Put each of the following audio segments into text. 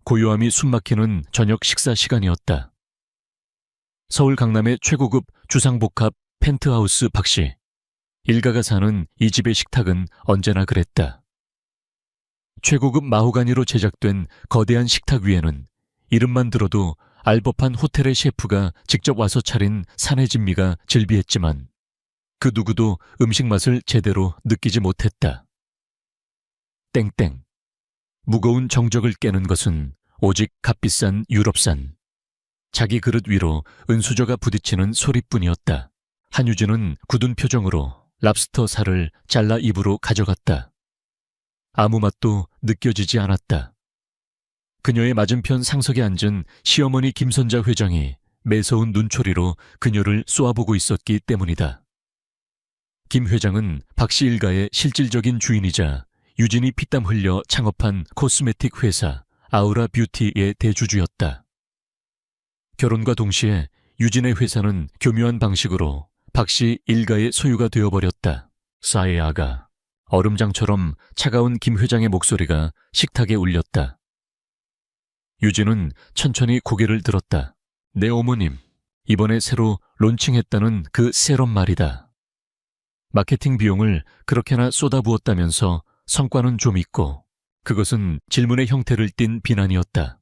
고요함이 숨막히는 저녁 식사 시간이었다. 서울 강남의 최고급 주상복합 펜트하우스 박씨. 일가가 사는 이 집의 식탁은 언제나 그랬다. 최고급 마호가니로 제작된 거대한 식탁 위에는 이름만 들어도 알 법한 호텔의 셰프가 직접 와서 차린 산의 진미가 즐비했지만 그 누구도 음식 맛을 제대로 느끼지 못했다. 땡땡. 무거운 정적을 깨는 것은 오직 값비싼 유럽산. 자기 그릇 위로 은수저가 부딪히는 소리뿐이었다. 한유진은 굳은 표정으로 랍스터 살을 잘라 입으로 가져갔다. 아무 맛도 느껴지지 않았다. 그녀의 맞은편 상석에 앉은 시어머니 김선자 회장이 매서운 눈초리로 그녀를 쏘아보고 있었기 때문이다. 김 회장은 박씨 일가의 실질적인 주인이자 유진이 피땀 흘려 창업한 코스메틱 회사 아우라 뷰티의 대주주였다. 결혼과 동시에 유진의 회사는 교묘한 방식으로 박씨 일가의 소유가 되어버렸다. 싸의 아가. 얼음장처럼 차가운 김 회장의 목소리가 식탁에 울렸다. 유진은 천천히 고개를 들었다. 네 어머님, 이번에 새로 론칭했다는 그 세럼 말이다. 마케팅 비용을 그렇게나 쏟아부었다면서 성과는 좀 있고 그것은 질문의 형태를 띤 비난이었다.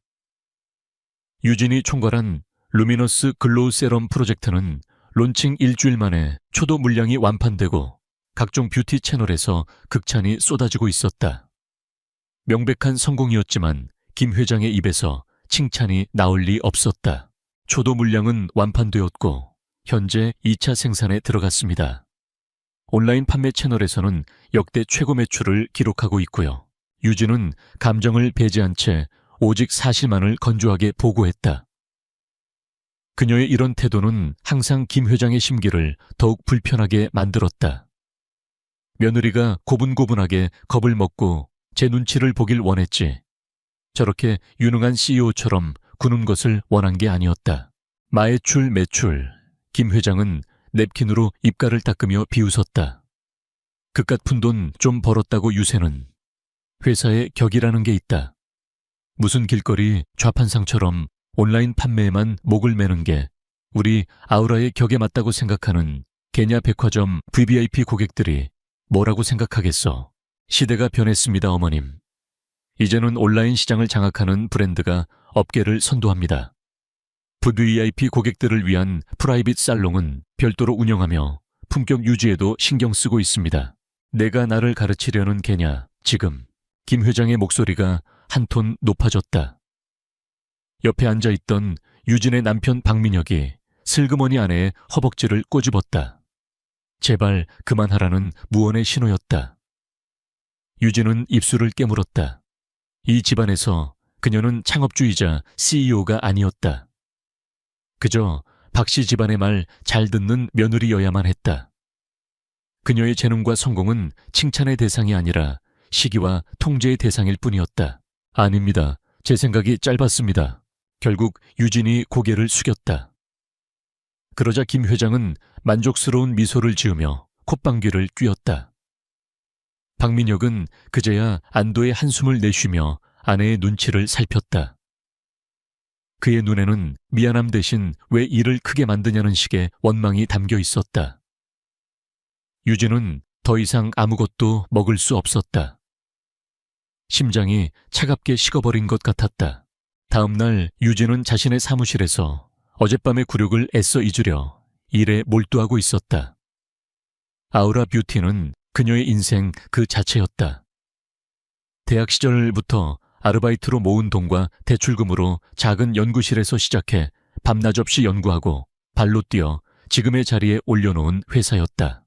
유진이 총괄한 루미너스 글로우 세럼 프로젝트는 론칭 일주일 만에 초도 물량이 완판되고 각종 뷰티 채널에서 극찬이 쏟아지고 있었다. 명백한 성공이었지만 김 회장의 입에서 칭찬이 나올 리 없었다. 초도 물량은 완판되었고 현재 2차 생산에 들어갔습니다. 온라인 판매 채널에서는 역대 최고 매출을 기록하고 있고요. 유진은 감정을 배제한 채 오직 사실만을 건조하게 보고했다. 그녀의 이런 태도는 항상 김 회장의 심기를 더욱 불편하게 만들었다. 며느리가 고분고분하게 겁을 먹고 제 눈치를 보길 원했지. 저렇게 유능한 CEO처럼 구는 것을 원한 게 아니었다. 마애출 매출. 김 회장은 냅킨으로 입가를 닦으며 비웃었다. 그깟 푼 돈 좀 벌었다고 유세는. 회사에 격이라는 게 있다. 무슨 길거리 좌판상처럼 온라인 판매에만 목을 매는 게 우리 아우라의 격에 맞다고 생각하는 개냐 백화점 VVIP 고객들이 뭐라고 생각하겠어. 시대가 변했습니다, 어머님. 이제는 온라인 시장을 장악하는 브랜드가 업계를 선도합니다. VVIP 고객들을 위한 프라이빗 살롱은 별도로 운영하며 품격 유지에도 신경 쓰고 있습니다. 내가 나를 가르치려는 개냐, 지금. 김 회장의 목소리가 한 톤 높아졌다. 옆에 앉아있던 유진의 남편 박민혁이 슬그머니 아내의 허벅지를 꼬집었다. 제발 그만하라는 무언의 신호였다. 유진은 입술을 깨물었다. 이 집안에서 그녀는 창업주이자 CEO가 아니었다. 그저 박씨 집안의 말 잘 듣는 며느리여야만 했다. 그녀의 재능과 성공은 칭찬의 대상이 아니라 시기와 통제의 대상일 뿐이었다. 아닙니다. 제 생각이 짧았습니다. 결국 유진이 고개를 숙였다. 그러자 김 회장은 만족스러운 미소를 지으며 콧방귀를 뀌었다. 박민혁은 그제야 안도의 한숨을 내쉬며 아내의 눈치를 살폈다. 그의 눈에는 미안함 대신 왜 일을 크게 만드냐는 식의 원망이 담겨 있었다. 유진은 더 이상 아무것도 먹을 수 없었다. 심장이 차갑게 식어버린 것 같았다. 다음 날 유진은 자신의 사무실에서 어젯밤의 굴욕을 애써 잊으려 일에 몰두하고 있었다. 아우라 뷰티는 그녀의 인생 그 자체였다. 대학 시절부터 아르바이트로 모은 돈과 대출금으로 작은 연구실에서 시작해 밤낮 없이 연구하고 발로 뛰어 지금의 자리에 올려놓은 회사였다.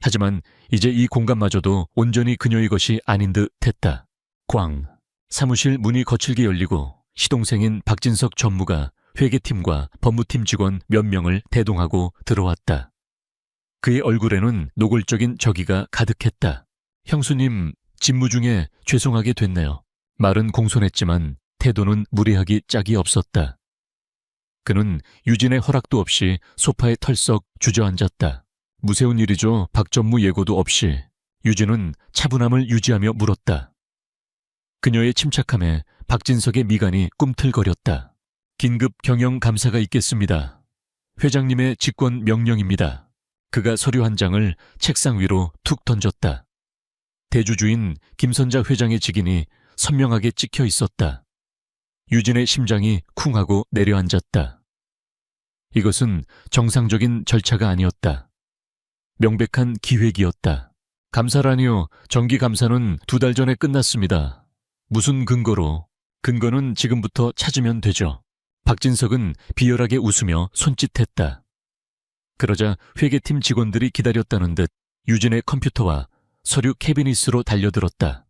하지만 이제 이 공간마저도 온전히 그녀의 것이 아닌 듯 했다. 꽝. 사무실 문이 거칠게 열리고 시동생인 박진석 전무가 회계팀과 법무팀 직원 몇 명을 대동하고 들어왔다. 그의 얼굴에는 노골적인 적의가 가득했다. 형수님, 직무 중에 죄송하게 됐네요. 말은 공손했지만 태도는 무례하기 짝이 없었다. 그는 유진의 허락도 없이 소파에 털썩 주저앉았다. 무세운 일이죠. 박 전무 예고도 없이. 유진은 차분함을 유지하며 물었다. 그녀의 침착함에 박진석의 미간이 꿈틀거렸다. 긴급 경영 감사가 있겠습니다. 회장님의 직권 명령입니다. 그가 서류 한 장을 책상 위로 툭 던졌다. 대주주인 김선자 회장의 직인이 선명하게 찍혀 있었다. 유진의 심장이 쿵 하고 내려앉았다. 이것은 정상적인 절차가 아니었다. 명백한 기획이었다. 감사라니요. 정기감사는 2달 전에 끝났습니다. 무슨 근거로? 근거는 지금부터 찾으면 되죠. 박진석은 비열하게 웃으며 손짓했다. 그러자 회계팀 직원들이 기다렸다는 듯 유진의 컴퓨터와 서류 캐비닛으로 달려들었다.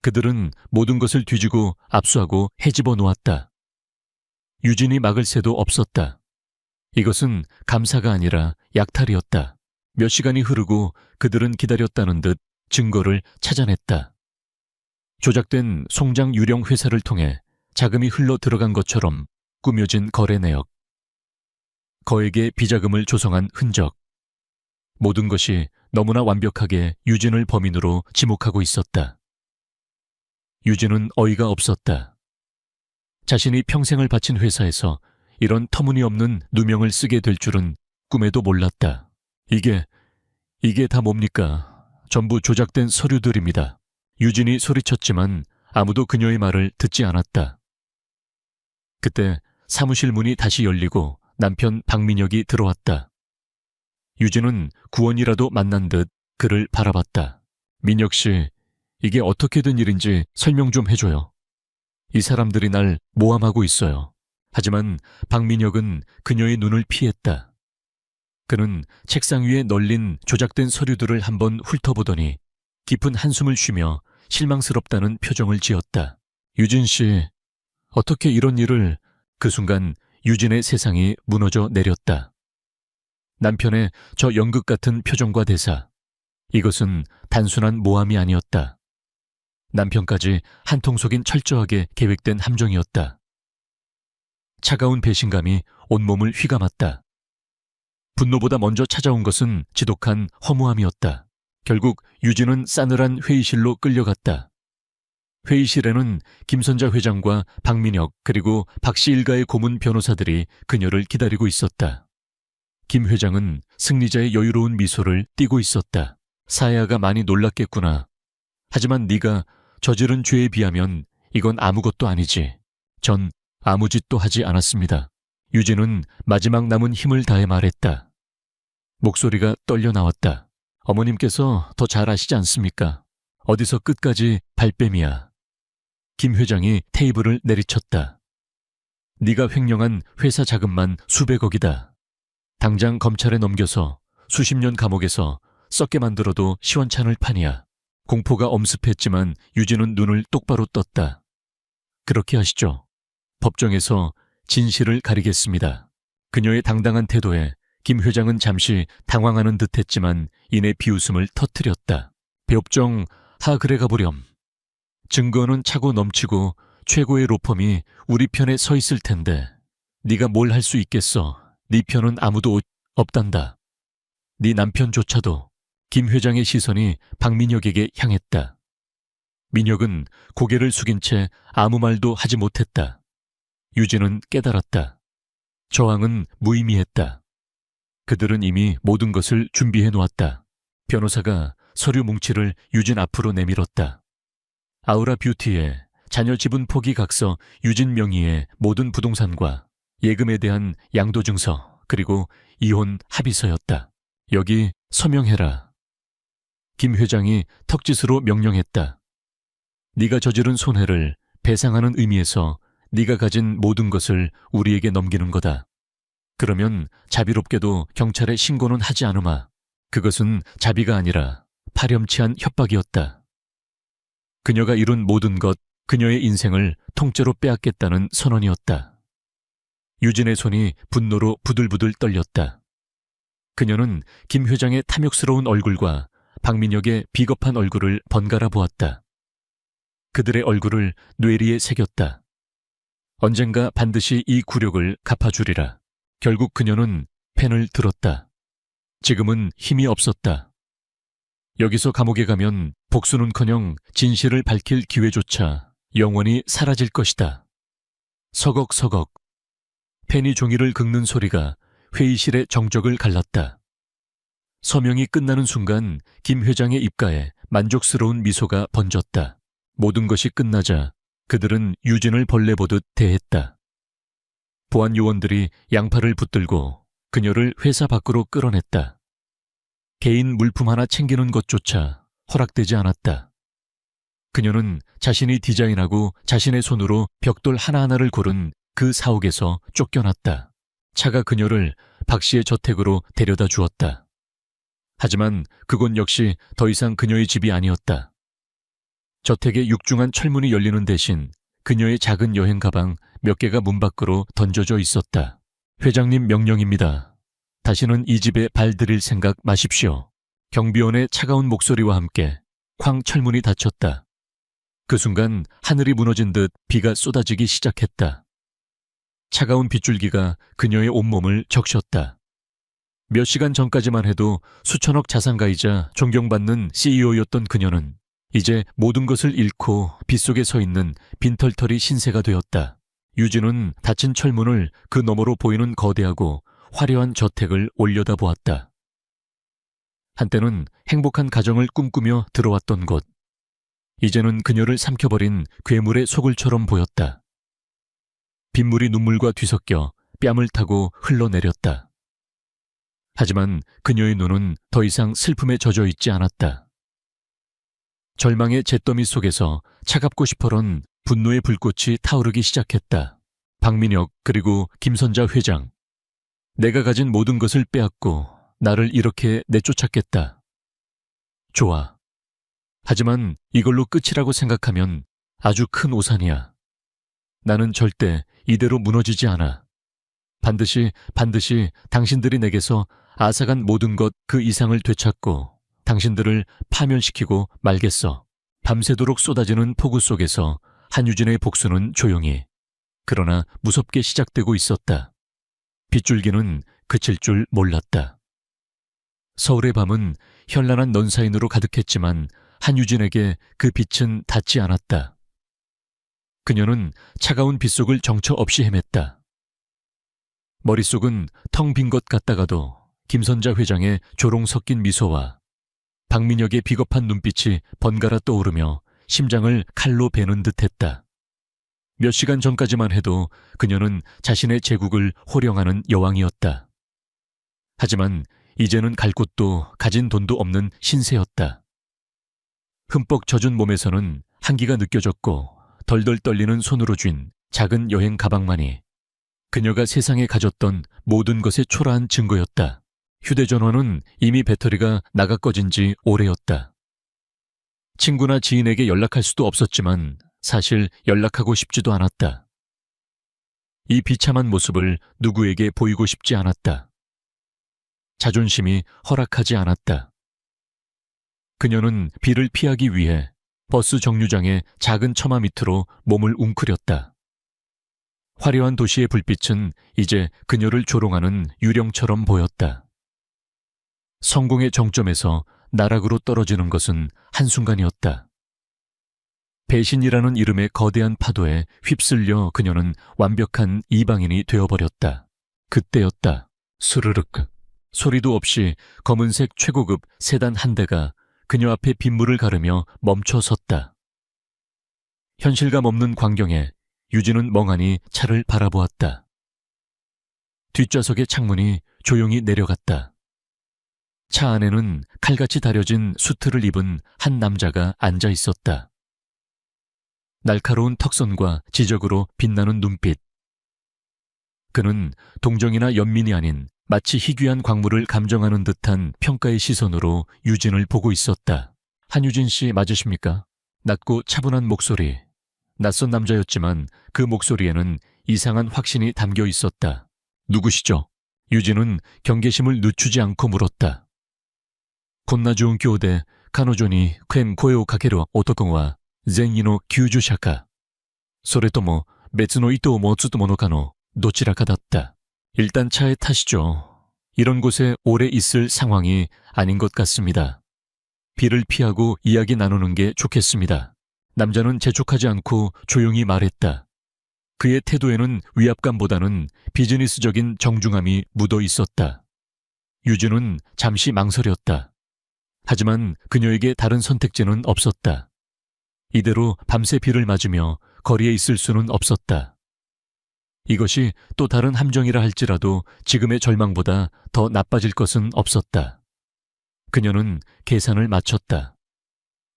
그들은 모든 것을 뒤지고 압수하고 헤집어 놓았다. 유진이 막을 새도 없었다. 이것은 감사가 아니라 약탈이었다. 몇 시간이 흐르고 그들은 기다렸다는 듯 증거를 찾아냈다. 조작된 송장 유령 회사를 통해 자금이 흘러 들어간 것처럼 꾸며진 거래 내역. 거액의 비자금을 조성한 흔적. 모든 것이 너무나 완벽하게 유진을 범인으로 지목하고 있었다. 유진은 어이가 없었다. 자신이 평생을 바친 회사에서 이런 터무니없는 누명을 쓰게 될 줄은 꿈에도 몰랐다. 이게 다 뭡니까? 전부 조작된 서류들입니다. 유진이 소리쳤지만 아무도 그녀의 말을 듣지 않았다. 그때 사무실 문이 다시 열리고 남편 박민혁이 들어왔다. 유진은 구원이라도 만난 듯 그를 바라봤다. 민혁 씨, 이게 어떻게 된 일인지 설명 좀 해줘요. 이 사람들이 날 모함하고 있어요. 하지만 박민혁은 그녀의 눈을 피했다. 그는 책상 위에 널린 조작된 서류들을 한번 훑어보더니 깊은 한숨을 쉬며 실망스럽다는 표정을 지었다. 유진 씨, 어떻게 이런 일을... 그 순간 유진의 세상이 무너져 내렸다. 남편의 저 연극 같은 표정과 대사. 이것은 단순한 모함이 아니었다. 남편까지 한통 속인 철저하게 계획된 함정이었다. 차가운 배신감이 온몸을 휘감았다. 분노보다 먼저 찾아온 것은 지독한 허무함이었다. 결국 유진은 싸늘한 회의실로 끌려갔다. 회의실에는 김선자 회장과 박민혁 그리고 박씨 일가의 고문 변호사들이 그녀를 기다리고 있었다. 김 회장은 승리자의 여유로운 미소를 띠고 있었다. 사야가 많이 놀랐겠구나. 하지만 네가 저지른 죄에 비하면 이건 아무것도 아니지. 전 아무 짓도 하지 않았습니다. 유진은 마지막 남은 힘을 다해 말했다. 목소리가 떨려 나왔다. 어머님께서 더 잘 아시지 않습니까? 어디서 끝까지 발뺌이야. 김 회장이 테이블을 내리쳤다. 네가 횡령한 회사 자금만 수백억이다. 당장 검찰에 넘겨서 수십 년 감옥에서 썩게 만들어도 시원찮을 판이야. 공포가 엄습했지만 유진은 눈을 똑바로 떴다. 그렇게 하시죠. 법정에서 진실을 가리겠습니다. 그녀의 당당한 태도에 김 회장은 잠시 당황하는 듯했지만 이내 비웃음을 터뜨렸다. 배업정 그래 가보렴. 증거는 차고 넘치고 최고의 로펌이 우리 편에 서 있을 텐데 네가 뭘 할 수 있겠어. 네 편은 아무도 없단다. 네 남편조차도. 김 회장의 시선이 박민혁에게 향했다. 민혁은 고개를 숙인 채 아무 말도 하지 못했다. 유진은 깨달았다. 저항은 무의미했다. 그들은 이미 모든 것을 준비해 놓았다. 변호사가 서류 뭉치를 유진 앞으로 내밀었다. 아우라 뷰티의 자녀 지분 포기 각서 유진 명의의 모든 부동산과 예금에 대한 양도증서 그리고 이혼 합의서였다. 여기 서명해라. 김 회장이 턱짓으로 명령했다. 네가 저지른 손해를 배상하는 의미에서 네가 가진 모든 것을 우리에게 넘기는 거다. 그러면 자비롭게도 경찰에 신고는 하지 않으마. 그것은 자비가 아니라 파렴치한 협박이었다. 그녀가 이룬 모든 것, 그녀의 인생을 통째로 빼앗겠다는 선언이었다. 유진의 손이 분노로 부들부들 떨렸다. 그녀는 김 회장의 탐욕스러운 얼굴과 박민혁의 비겁한 얼굴을 번갈아 보았다. 그들의 얼굴을 뇌리에 새겼다. 언젠가 반드시 이 굴욕을 갚아주리라. 결국 그녀는 펜을 들었다. 지금은 힘이 없었다. 여기서 감옥에 가면 복수는커녕 진실을 밝힐 기회조차 영원히 사라질 것이다. 서걱서걱. 펜이 종이를 긁는 소리가 회의실의 정적을 갈랐다. 서명이 끝나는 순간 김 회장의 입가에 만족스러운 미소가 번졌다. 모든 것이 끝나자 그들은 유진을 벌레 보듯 대했다. 보안 요원들이 양팔을 붙들고 그녀를 회사 밖으로 끌어냈다. 개인 물품 하나 챙기는 것조차 허락되지 않았다. 그녀는 자신이 디자인하고 자신의 손으로 벽돌 하나하나를 고른 그 사옥에서 쫓겨났다. 차가 그녀를 박 씨의 저택으로 데려다 주었다. 하지만 그곳 역시 더 이상 그녀의 집이 아니었다. 저택의 육중한 철문이 열리는 대신 그녀의 작은 여행 가방 몇 개가 문 밖으로 던져져 있었다. 회장님 명령입니다. 다시는 이 집에 발 들일 생각 마십시오. 경비원의 차가운 목소리와 함께 쾅 철문이 닫혔다. 그 순간 하늘이 무너진 듯 비가 쏟아지기 시작했다. 차가운 빗줄기가 그녀의 온몸을 적셨다. 몇 시간 전까지만 해도 수천억 자산가이자 존경받는 CEO였던 그녀는 이제 모든 것을 잃고 빗속에 서 있는 빈털터리 신세가 되었다. 유진은 닫힌 철문을 그 너머로 보이는 거대하고 화려한 저택을 올려다보았다. 한때는 행복한 가정을 꿈꾸며 들어왔던 곳. 이제는 그녀를 삼켜버린 괴물의 소굴처럼 보였다. 빗물이 눈물과 뒤섞여 뺨을 타고 흘러내렸다. 하지만 그녀의 눈은 더 이상 슬픔에 젖어 있지 않았다. 절망의 잿더미 속에서 차갑고 시퍼런 분노의 불꽃이 타오르기 시작했다. 박민혁 그리고 김선자 회장. 내가 가진 모든 것을 빼앗고 나를 이렇게 내쫓았겠다. 좋아. 하지만 이걸로 끝이라고 생각하면 아주 큰 오산이야. 나는 절대 이대로 무너지지 않아. 반드시 당신들이 내게서 앗아간 모든 것 그 이상을 되찾고 당신들을 파멸시키고 말겠어. 밤새도록 쏟아지는 폭우 속에서 한유진의 복수는 조용히, 그러나 무섭게 시작되고 있었다. 빗줄기는 그칠 줄 몰랐다. 서울의 밤은 현란한 넌사인으로 가득했지만 한유진에게 그 빛은 닿지 않았다. 그녀는 차가운 빗속을 정처 없이 헤맸다. 머릿속은 텅 빈 것 같다가도 김선자 회장의 조롱 섞인 미소와 박민혁의 비겁한 눈빛이 번갈아 떠오르며 심장을 칼로 베는 듯했다. 몇 시간 전까지만 해도 그녀는 자신의 제국을 호령하는 여왕이었다. 하지만 이제는 갈 곳도 가진 돈도 없는 신세였다. 흠뻑 젖은 몸에서는 한기가 느껴졌고 덜덜 떨리는 손으로 쥔 작은 여행 가방만이 그녀가 세상에 가졌던 모든 것의 초라한 증거였다. 휴대전화는 이미 배터리가 나가 꺼진 지 오래였다. 친구나 지인에게 연락할 수도 없었지만 사실 연락하고 싶지도 않았다. 이 비참한 모습을 누구에게 보이고 싶지 않았다. 자존심이 허락하지 않았다. 그녀는 비를 피하기 위해 버스 정류장의 작은 처마 밑으로 몸을 웅크렸다. 화려한 도시의 불빛은 이제 그녀를 조롱하는 유령처럼 보였다. 성공의 정점에서 나락으로 떨어지는 것은 한순간이었다. 배신이라는 이름의 거대한 파도에 휩쓸려 그녀는 완벽한 이방인이 되어버렸다. 그때였다. 스르륵. 소리도 없이 검은색 최고급 세단 한 대가 그녀 앞에 빗물을 가르며 멈춰 섰다. 현실감 없는 광경에 유진은 멍하니 차를 바라보았다. 뒷좌석의 창문이 조용히 내려갔다. 차 안에는 칼같이 다려진 수트를 입은 한 남자가 앉아 있었다. 날카로운 턱선과 지적으로 빛나는 눈빛. 그는 동정이나 연민이 아닌 마치 희귀한 광물을 감정하는 듯한 평가의 시선으로 유진을 보고 있었다. 한유진 씨 맞으십니까? 낮고 차분한 목소리. 낯선 남자였지만 그 목소리에는 이상한 확신이 담겨 있었다. 누구시죠? 유진은 경계심을 늦추지 않고 물었다. 곤나 좋은 교대 카노조니 켐 고요 가케루 오토콘와 젠이노 규주샤카. 소레토모 베츠노 이토 모츠토 모노카노 도치라카다った. 일단 차에 타시죠. 이런 곳에 오래 있을 상황이 아닌 것 같습니다. 비를 피하고 이야기 나누는 게 좋겠습니다. 남자는 재촉하지 않고 조용히 말했다. 그의 태도에는 위압감보다는 비즈니스적인 정중함이 묻어 있었다. 유진은 잠시 망설였다. 하지만 그녀에게 다른 선택지는 없었다. 이대로 밤새 비를 맞으며 거리에 있을 수는 없었다. 이것이 또 다른 함정이라 할지라도 지금의 절망보다 더 나빠질 것은 없었다. 그녀는 계산을 마쳤다.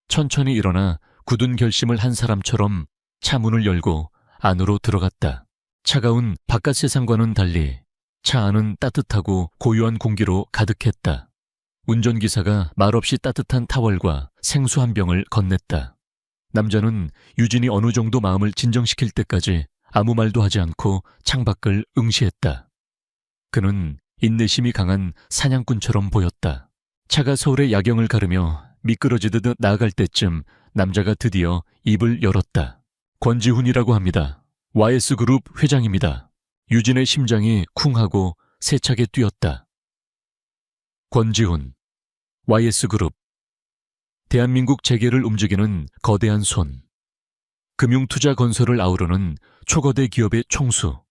천천히 일어나 굳은 결심을 한 사람처럼 차 문을 열고 안으로 들어갔다. 차가운 바깥 세상과는 달리 차 안은 따뜻하고 고요한 공기로 가득했다. 운전기사가 말없이 따뜻한 타월과 생수 한 병을 건넸다. 남자는 유진이 어느 정도 마음을 진정시킬 때까지 아무 말도 하지 않고 창밖을 응시했다. 그는 인내심이 강한 사냥꾼처럼 보였다. 차가 서울의 야경을 가르며 미끄러지듯 나아갈 때쯤 남자가 드디어 입을 열었다. 권지훈이라고 합니다. YS그룹 회장입니다. 유진의 심장이 쿵하고 세차게 뛰었다. 권지훈, YS그룹. 대한민국 재계를 움직이는 거대한 손. 금융투자 건설을 아우르는 초거대 기업의 총수.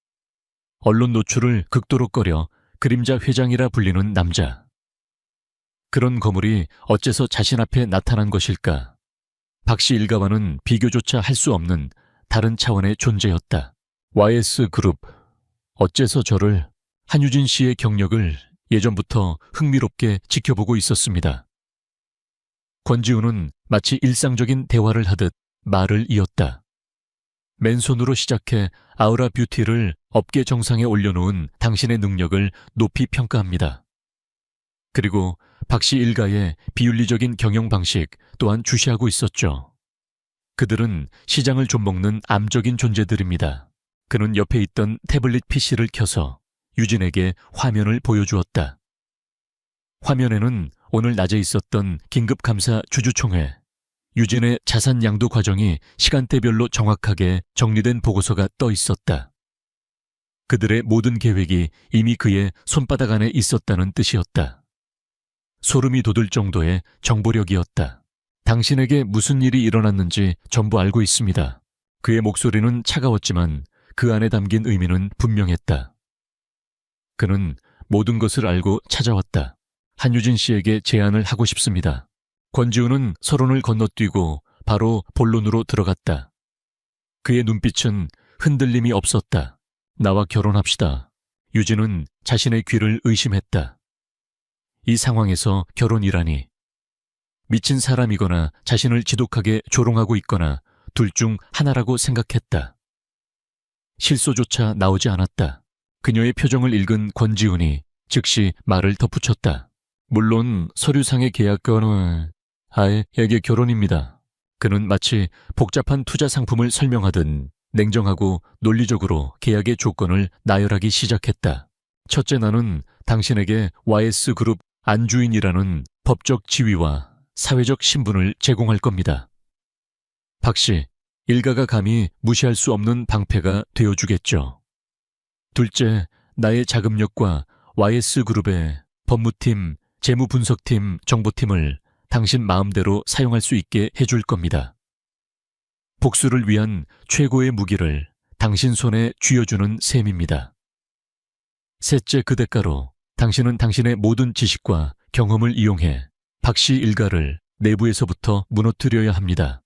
언론 노출을 극도로 꺼려 그림자 회장이라 불리는 남자. 그런 거물이 어째서 자신 앞에 나타난 것일까? 박씨 일가와는 비교조차 할 수 없는 다른 차원의 존재였다. YS그룹. 어째서 저를, 한유진 씨의 경력을 예전부터 흥미롭게 지켜보고 있었습니다. 권지훈은 마치 일상적인 대화를 하듯 말을 이었다. 맨손으로 시작해 아우라 뷰티를 업계 정상에 올려놓은 당신의 능력을 높이 평가합니다. 그리고 박씨 일가의 비윤리적인 경영 방식 또한 주시하고 있었죠. 그들은 시장을 좀먹는 암적인 존재들입니다. 그는 옆에 있던 태블릿 PC를 켜서 유진에게 화면을 보여주었다. 화면에는 오늘 낮에 있었던 긴급감사 주주총회, 유진의 자산 양도 과정이 시간대별로 정확하게 정리된 보고서가 떠 있었다. 그들의 모든 계획이 이미 그의 손바닥 안에 있었다는 뜻이었다. 소름이 돋을 정도의 정보력이었다. 당신에게 무슨 일이 일어났는지 전부 알고 있습니다. 그의 목소리는 차가웠지만 그 안에 담긴 의미는 분명했다. 그는 모든 것을 알고 찾아왔다. 한유진 씨에게 제안을 하고 싶습니다. 권지훈은 서론을 건너뛰고 바로 본론으로 들어갔다. 그의 눈빛은 흔들림이 없었다. 나와 결혼합시다. 유진은 자신의 귀를 의심했다. 이 상황에서 결혼이라니. 미친 사람이거나 자신을 지독하게 조롱하고 있거나 둘 중 하나라고 생각했다. 실소조차 나오지 않았다. 그녀의 표정을 읽은 권지훈이 즉시 말을 덧붙였다. 물론 서류상의 계약건은 아예에게 결혼입니다. 그는 마치 복잡한 투자 상품을 설명하듯 냉정하고 논리적으로 계약의 조건을 나열하기 시작했다. 첫째, 나는 당신에게 YS그룹 안주인이라는 법적 지위와 사회적 신분을 제공할 겁니다. 박씨, 일가가 감히 무시할 수 없는 방패가 되어주겠죠. 둘째, 나의 자금력과 YS그룹의 법무팀, 재무분석팀, 정보팀을 당신 마음대로 사용할 수 있게 해줄 겁니다. 복수를 위한 최고의 무기를 당신 손에 쥐어주는 셈입니다. 셋째, 그 대가로 당신은 당신의 모든 지식과 경험을 이용해 박씨 일가를 내부에서부터 무너뜨려야 합니다.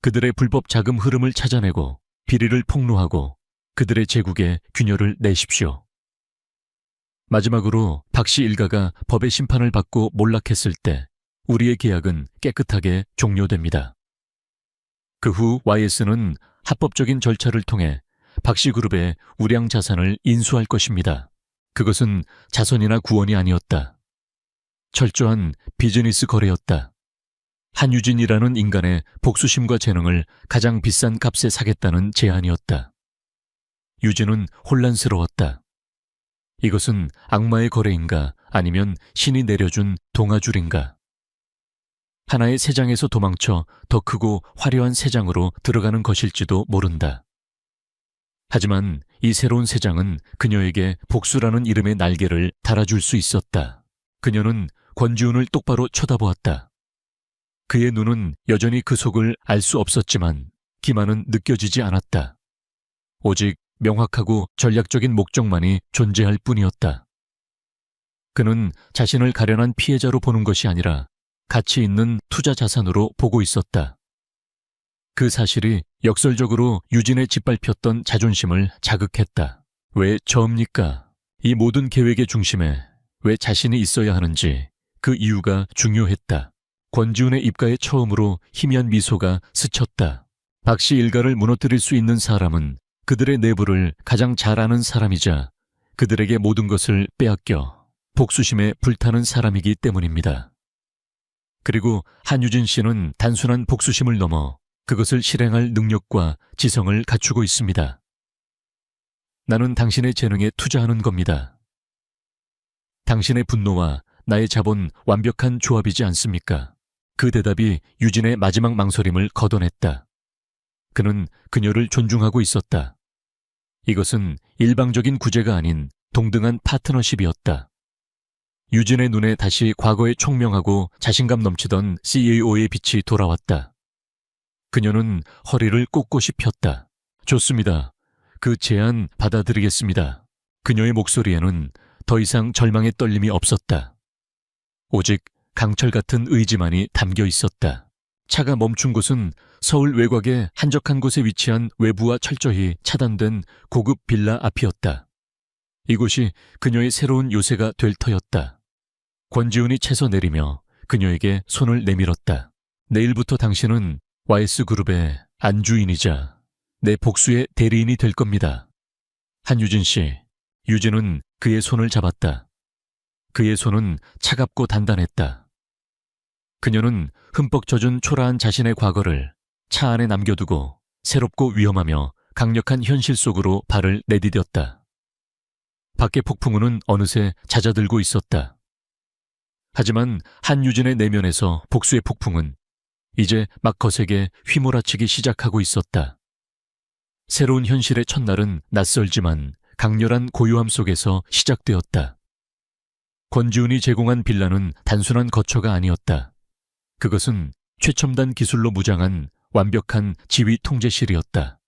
그들의 불법 자금 흐름을 찾아내고 비리를 폭로하고 그들의 제국에 균열을 내십시오. 마지막으로 박씨 일가가 법의 심판을 받고 몰락했을 때 우리의 계약은 깨끗하게 종료됩니다. 그 후 YS는 합법적인 절차를 통해 박씨 그룹의 우량 자산을 인수할 것입니다. 그것은 자선이나 구원이 아니었다. 철저한 비즈니스 거래였다. 한유진이라는 인간의 복수심과 재능을 가장 비싼 값에 사겠다는 제안이었다. 유진은 혼란스러웠다. 이것은 악마의 거래인가 아니면 신이 내려준 동아줄인가. 하나의 새장에서 도망쳐 더 크고 화려한 새장으로 들어가는 것일지도 모른다. 하지만 이 새로운 새장은 그녀에게 복수라는 이름의 날개를 달아줄 수 있었다. 그녀는 권지훈을 똑바로 쳐다보았다. 그의 눈은 여전히 그 속을 알 수 없었지만 기만은 느껴지지 않았다. 오직 명확하고 전략적인 목적만이 존재할 뿐이었다. 그는 자신을 가련한 피해자로 보는 것이 아니라 가치 있는 투자 자산으로 보고 있었다. 그 사실이 역설적으로 유진의 짓밟혔던 자존심을 자극했다. 왜 저입니까? 이 모든 계획의 중심에 왜 자신이 있어야 하는지 그 이유가 중요했다. 권지훈의 입가에 처음으로 희미한 미소가 스쳤다. 박씨 일가를 무너뜨릴 수 있는 사람은 그들의 내부를 가장 잘 아는 사람이자 그들에게 모든 것을 빼앗겨 복수심에 불타는 사람이기 때문입니다. 그리고 한유진 씨는 단순한 복수심을 넘어 그것을 실행할 능력과 지성을 갖추고 있습니다. 나는 당신의 재능에 투자하는 겁니다. 당신의 분노와 나의 자본 완벽한 조합이지 않습니까? 그 대답이 유진의 마지막 망설임을 걷어냈다. 그는 그녀를 존중하고 있었다. 이것은 일방적인 구제가 아닌 동등한 파트너십이었다. 유진의 눈에 다시 과거의 총명하고 자신감 넘치던 CEO의 빛이 돌아왔다. 그녀는 허리를 꼿꼿이 폈다. 좋습니다. 그 제안 받아들이겠습니다. 그녀의 목소리에는 더 이상 절망의 떨림이 없었다. 오직 강철 같은 의지만이 담겨 있었다. 차가 멈춘 곳은 서울 외곽의 한적한 곳에 위치한 외부와 철저히 차단된 고급 빌라 앞이었다. 이곳이 그녀의 새로운 요새가 될 터였다. 권지훈이 채서 내리며 그녀에게 손을 내밀었다. 내일부터 당신은 YS그룹의 안주인이자 내 복수의 대리인이 될 겁니다. 한유진 씨, 유진은 그의 손을 잡았다. 그의 손은 차갑고 단단했다. 그녀는 흠뻑 젖은 초라한 자신의 과거를 차 안에 남겨두고 새롭고 위험하며 강력한 현실 속으로 발을 내디뎠다. 밖의 폭풍우는 어느새 잦아들고 있었다. 하지만 한유진의 내면에서 복수의 폭풍은 이제 막 거세게 휘몰아치기 시작하고 있었다. 새로운 현실의 첫날은 낯설지만 강렬한 고요함 속에서 시작되었다. 권지훈이 제공한 빌라는 단순한 거처가 아니었다. 그것은 최첨단 기술로 무장한 완벽한 지휘 통제실이었다.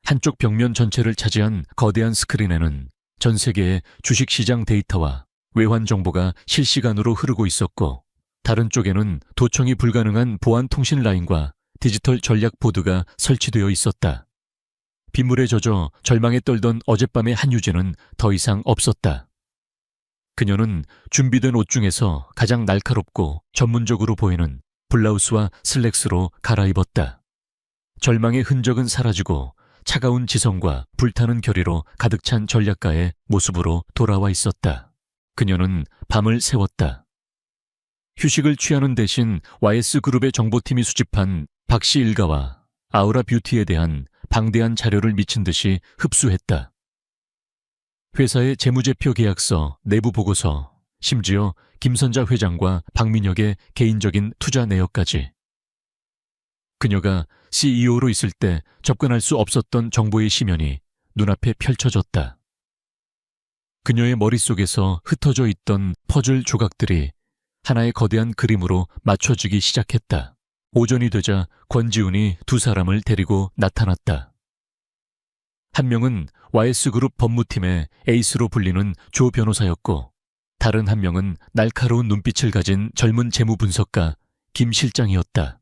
한쪽 벽면 전체를 차지한 거대한 스크린에는 전 세계의 주식시장 데이터와 외환 정보가 실시간으로 흐르고 있었고, 다른 쪽에는 도청이 불가능한 보안 통신 라인과 디지털 전략 보드가 설치되어 있었다. 빗물에 젖어 절망에 떨던 어젯밤의 한유진은 더 이상 없었다. 그녀는 준비된 옷 중에서 가장 날카롭고 전문적으로 보이는 블라우스와 슬랙스로 갈아입었다. 절망의 흔적은 사라지고 차가운 지성과 불타는 결의로 가득 찬 전략가의 모습으로 돌아와 있었다. 그녀는 밤을 새웠다. 휴식을 취하는 대신 YS그룹의 정보팀이 수집한 박씨 일가와 아우라 뷰티에 대한 방대한 자료를 미친 듯이 흡수했다. 회사의 재무제표 계약서, 내부 보고서, 심지어 김선자 회장과 박민혁의 개인적인 투자 내역까지. 그녀가 CEO로 있을 때 접근할 수 없었던 정보의 심연이 눈앞에 펼쳐졌다. 그녀의 머릿속에서 흩어져 있던 퍼즐 조각들이 하나의 거대한 그림으로 맞춰지기 시작했다. 오전이 되자 권지훈이 두 사람을 데리고 나타났다. 한 명은 YS그룹 법무팀의 에이스로 불리는 조 변호사였고, 다른 한 명은 날카로운 눈빛을 가진 젊은 재무분석가 김 실장이었다.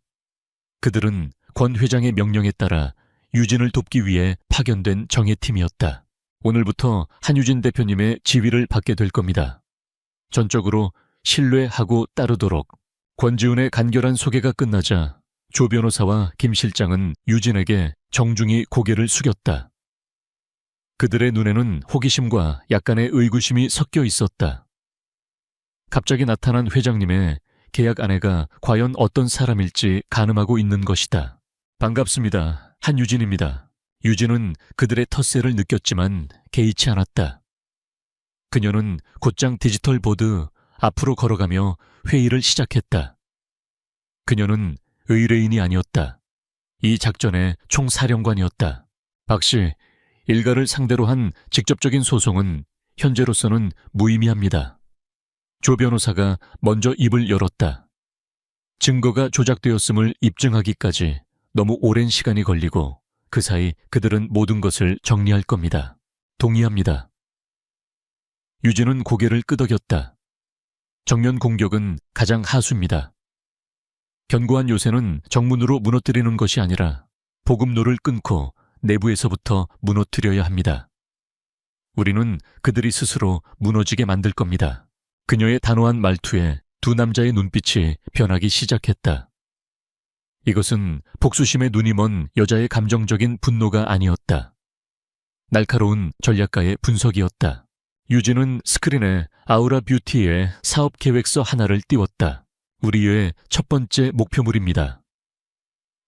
그들은 권 회장의 명령에 따라 유진을 돕기 위해 파견된 정예팀이었다. 오늘부터 한유진 대표님의 지휘를 받게 될 겁니다. 전적으로 신뢰하고 따르도록. 권지훈의 간결한 소개가 끝나자 조 변호사와 김 실장은 유진에게 정중히 고개를 숙였다. 그들의 눈에는 호기심과 약간의 의구심이 섞여 있었다. 갑자기 나타난 회장님의 계약 아내가 과연 어떤 사람일지 가늠하고 있는 것이다. 반갑습니다. 한유진입니다. 유진은 그들의 텃세를 느꼈지만 개의치 않았다. 그녀는 곧장 디지털 보드 앞으로 걸어가며 회의를 시작했다. 그녀는 의뢰인이 아니었다. 이 작전의 총사령관이었다. 박씨, 일가를 상대로 한 직접적인 소송은 현재로서는 무의미합니다. 조 변호사가 먼저 입을 열었다. 증거가 조작되었음을 입증하기까지 너무 오랜 시간이 걸리고 그 사이 그들은 모든 것을 정리할 겁니다. 동의합니다. 유진은 고개를 끄덕였다. 정면 공격은 가장 하수입니다. 견고한 요새는 정문으로 무너뜨리는 것이 아니라 보급로를 끊고 내부에서부터 무너뜨려야 합니다. 우리는 그들이 스스로 무너지게 만들 겁니다. 그녀의 단호한 말투에 두 남자의 눈빛이 변하기 시작했다. 이것은 복수심에 눈이 먼 여자의 감정적인 분노가 아니었다. 날카로운 전략가의 분석이었다. 유진은 스크린에 아우라 뷰티의 사업 계획서 하나를 띄웠다. 우리의 첫 번째 목표물입니다.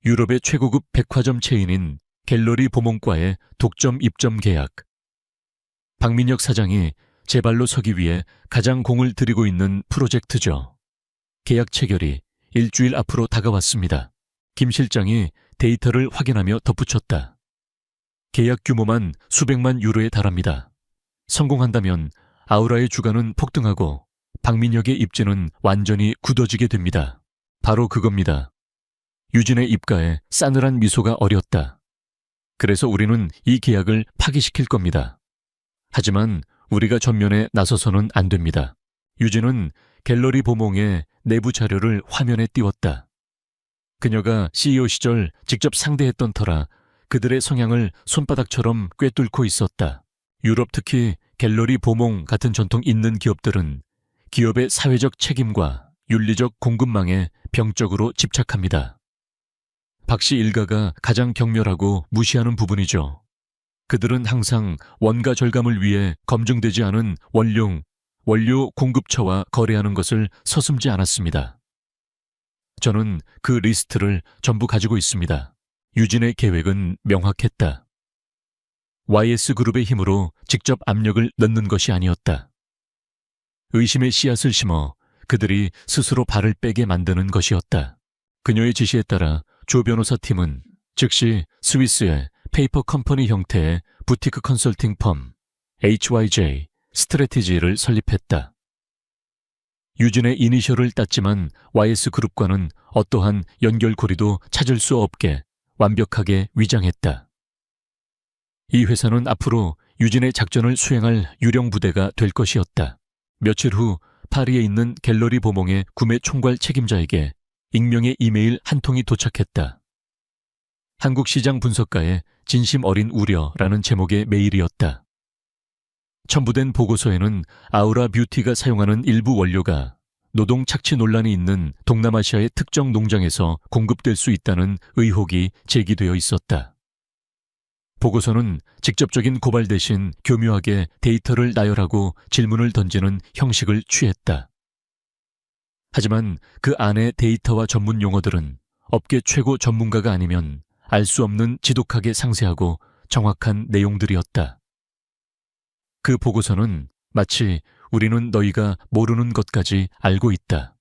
유럽의 최고급 백화점 체인인 갤러리 보몽과의 독점 입점 계약. 박민혁 사장이 제 발로 서기 위해 가장 공을 들이고 있는 프로젝트죠. 계약 체결이 일주일 앞으로 다가왔습니다. 김 실장이 데이터를 확인하며 덧붙였다. 계약 규모만 수백만 유로에 달합니다. 성공한다면 아우라의 주가는 폭등하고 박민혁의 입지는 완전히 굳어지게 됩니다. 바로 그겁니다. 유진의 입가에 싸늘한 미소가 어렸다. 그래서 우리는 이 계약을 파기시킬 겁니다. 하지만 우리가 전면에 나서서는 안 됩니다. 유진은 갤러리 보몽의 내부 자료를 화면에 띄웠다. 그녀가 CEO 시절 직접 상대했던 터라 그들의 성향을 손바닥처럼 꿰뚫고 있었다. 유럽 특히 갤러리 보몽 같은 전통 있는 기업들은 기업의 사회적 책임과 윤리적 공급망에 병적으로 집착합니다. 박씨 일가가 가장 경멸하고 무시하는 부분이죠. 그들은 항상 원가 절감을 위해 검증되지 않은 원료 공급처와 거래하는 것을 서슴지 않았습니다. 저는 그 리스트를 전부 가지고 있습니다. 유진의 계획은 명확했다. YS그룹의 힘으로 직접 압력을 넣는 것이 아니었다. 의심의 씨앗을 심어 그들이 스스로 발을 빼게 만드는 것이었다. 그녀의 지시에 따라 조 변호사 팀은 즉시 스위스의 페이퍼 컴퍼니 형태의 부티크 컨설팅 펌 HYJ 스트래티지를 설립했다. 유진의 이니셜을 땄지만 YS그룹과는 어떠한 연결고리도 찾을 수 없게 완벽하게 위장했다. 이 회사는 앞으로 유진의 작전을 수행할 유령 부대가 될 것이었다. 며칠 후 파리에 있는 갤러리 보몽의 구매 총괄 책임자에게 익명의 이메일 한 통이 도착했다. 한국 시장 분석가의 진심 어린 우려라는 제목의 메일이었다. 첨부된 보고서에는 아우라 뷰티가 사용하는 일부 원료가 노동 착취 논란이 있는 동남아시아의 특정 농장에서 공급될 수 있다는 의혹이 제기되어 있었다. 보고서는 직접적인 고발 대신 교묘하게 데이터를 나열하고 질문을 던지는 형식을 취했다. 하지만 그 안의 데이터와 전문 용어들은 업계 최고 전문가가 아니면 알 수 없는 지독하게 상세하고 정확한 내용들이었다. 그 보고서는 마치 우리는 너희가 모르는 것까지 알고 있다.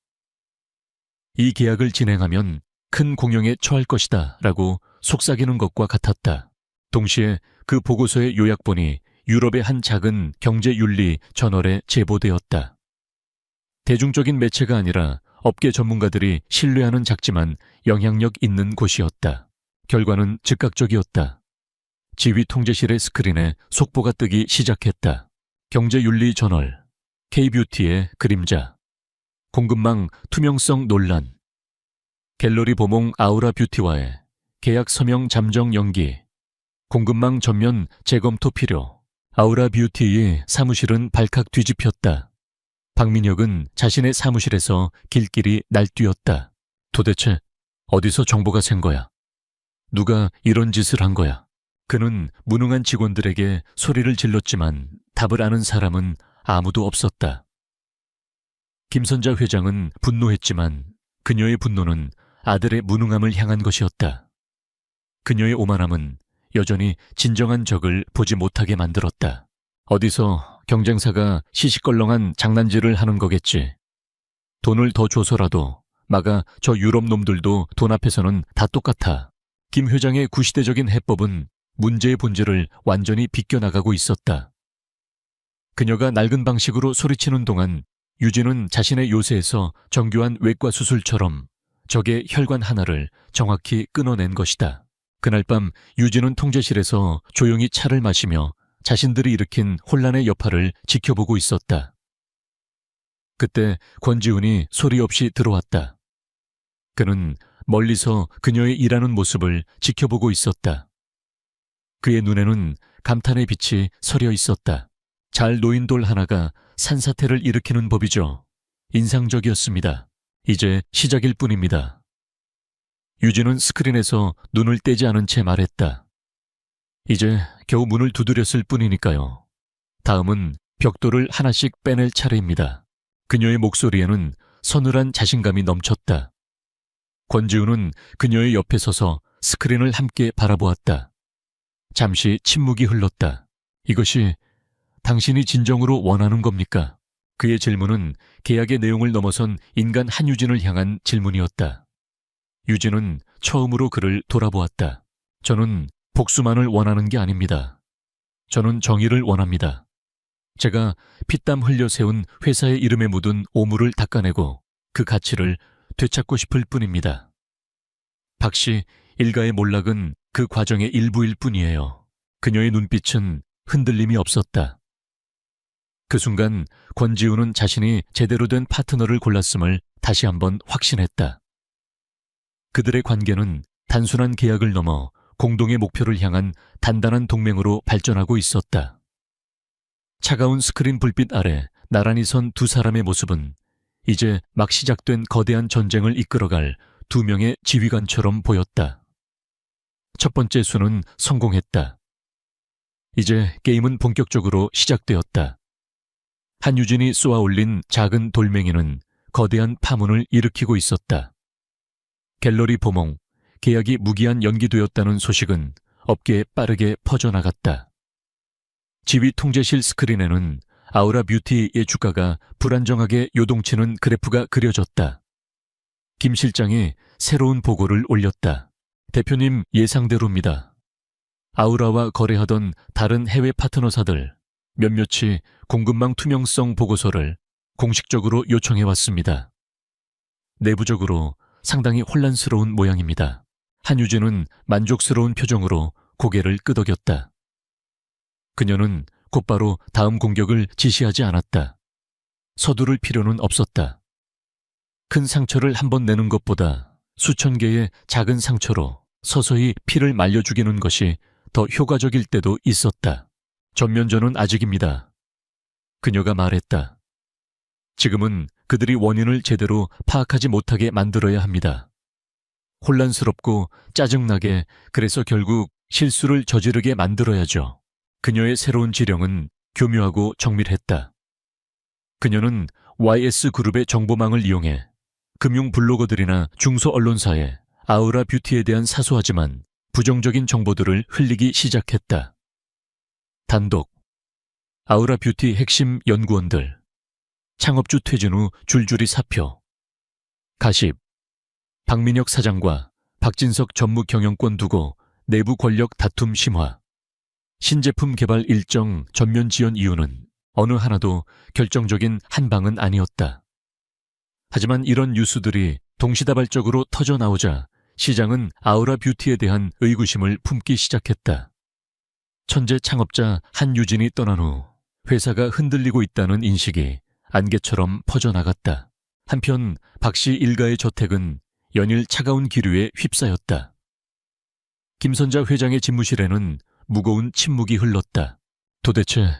이 계약을 진행하면 큰 공영에 처할 것이다 라고 속삭이는 것과 같았다. 동시에 그 보고서의 요약본이 유럽의 한 작은 경제윤리 저널에 제보되었다. 대중적인 매체가 아니라 업계 전문가들이 신뢰하는 작지만 영향력 있는 곳이었다. 결과는 즉각적이었다. 지휘통제실의 스크린에 속보가 뜨기 시작했다. 경제윤리 저널, K뷰티의 그림자, 공급망 투명성 논란, 갤러리 보몽 아우라 뷰티와의 계약 서명 잠정 연기, 공급망 전면 재검토 필요. 아우라 뷰티의 사무실은 발칵 뒤집혔다. 박민혁은 자신의 사무실에서 길길이 날뛰었다. 도대체 어디서 정보가 샌 거야? 누가 이런 짓을 한 거야? 그는 무능한 직원들에게 소리를 질렀지만 답을 아는 사람은 아무도 없었다. 김선자 회장은 분노했지만 그녀의 분노는 아들의 무능함을 향한 것이었다. 그녀의 오만함은 여전히 진정한 적을 보지 못하게 만들었다. 어디서 경쟁사가 시시껄렁한 장난질을 하는 거겠지. 돈을 더 줘서라도 마가 저 유럽 놈들도 돈 앞에서는 다 똑같아. 김 회장의 구시대적인 해법은 문제의 본질을 완전히 비껴나가고 있었다. 그녀가 낡은 방식으로 소리치는 동안 유진은 자신의 요새에서 정교한 외과 수술처럼 적의 혈관 하나를 정확히 끊어낸 것이다. 그날 밤 유진은 통제실에서 조용히 차를 마시며 자신들이 일으킨 혼란의 여파를 지켜보고 있었다. 그때 권지훈이 소리 없이 들어왔다. 그는 멀리서 그녀의 일하는 모습을 지켜보고 있었다. 그의 눈에는 감탄의 빛이 서려 있었다. 잘 놓인 돌 하나가 산사태를 일으키는 법이죠. 인상적이었습니다. 이제 시작일 뿐입니다. 유진은 스크린에서 눈을 떼지 않은 채 말했다. 이제 겨우 문을 두드렸을 뿐이니까요. 다음은 벽돌을 하나씩 빼낼 차례입니다. 그녀의 목소리에는 서늘한 자신감이 넘쳤다. 권지훈은 그녀의 옆에 서서 스크린을 함께 바라보았다. 잠시 침묵이 흘렀다. 이것이 당신이 진정으로 원하는 겁니까? 그의 질문은 계약의 내용을 넘어선 인간 한유진을 향한 질문이었다. 유진은 처음으로 그를 돌아보았다. 저는 복수만을 원하는 게 아닙니다. 저는 정의를 원합니다. 제가 피땀 흘려 세운 회사의 이름에 묻은 오물을 닦아내고 그 가치를 되찾고 싶을 뿐입니다. 박씨 일가의 몰락은 그 과정의 일부일 뿐이에요. 그녀의 눈빛은 흔들림이 없었다. 그 순간 권지훈은 자신이 제대로 된 파트너를 골랐음을 다시 한번 확신했다. 그들의 관계는 단순한 계약을 넘어 공동의 목표를 향한 단단한 동맹으로 발전하고 있었다. 차가운 스크린 불빛 아래 나란히 선 두 사람의 모습은 이제 막 시작된 거대한 전쟁을 이끌어갈 두 명의 지휘관처럼 보였다. 첫 번째 수는 성공했다. 이제 게임은 본격적으로 시작되었다. 한유진이 쏘아 올린 작은 돌멩이는 거대한 파문을 일으키고 있었다. 갤러리 보몽, 계약이 무기한 연기되었다는 소식은 업계에 빠르게 퍼져나갔다. 지휘 통제실 스크린에는 아우라 뷰티의 주가가 불안정하게 요동치는 그래프가 그려졌다. 김 실장이 새로운 보고를 올렸다. 대표님 예상대로입니다. 아우라와 거래하던 다른 해외 파트너사들 몇몇이 공급망 투명성 보고서를 공식적으로 요청해왔습니다. 내부적으로 상당히 혼란스러운 모양입니다. 한유진은 만족스러운 표정으로 고개를 끄덕였다. 그녀는 곧바로 다음 공격을 지시하지 않았다. 서두를 필요는 없었다. 큰 상처를 한 번 내는 것보다 수천 개의 작은 상처로 서서히 피를 말려 죽이는 것이 더 효과적일 때도 있었다. 전면전은 아직입니다. 그녀가 말했다. 지금은 그들이 원인을 제대로 파악하지 못하게 만들어야 합니다. 혼란스럽고 짜증나게, 그래서 결국 실수를 저지르게 만들어야죠. 그녀의 새로운 지령은 교묘하고 정밀했다. 그녀는 YS그룹의 정보망을 이용해 금융 블로거들이나 중소 언론사에 아우라 뷰티에 대한 사소하지만 부정적인 정보들을 흘리기 시작했다. 단독, 아우라 뷰티 핵심 연구원들, 창업주 퇴진 후 줄줄이 사표, 가십, 박민혁 사장과 박진석 전무 경영권 두고 내부 권력 다툼 심화, 신제품 개발 일정 전면 지연 이유는 어느 하나도 결정적인 한 방은 아니었다. 하지만 이런 뉴스들이 동시다발적으로 터져나오자 시장은 아우라 뷰티에 대한 의구심을 품기 시작했다. 천재 창업자 한유진이 떠난 후 회사가 흔들리고 있다는 인식이 안개처럼 퍼져나갔다. 한편 박씨 일가의 저택은 연일 차가운 기류에 휩싸였다. 김선자 회장의 집무실에는 무거운 침묵이 흘렀다. 도대체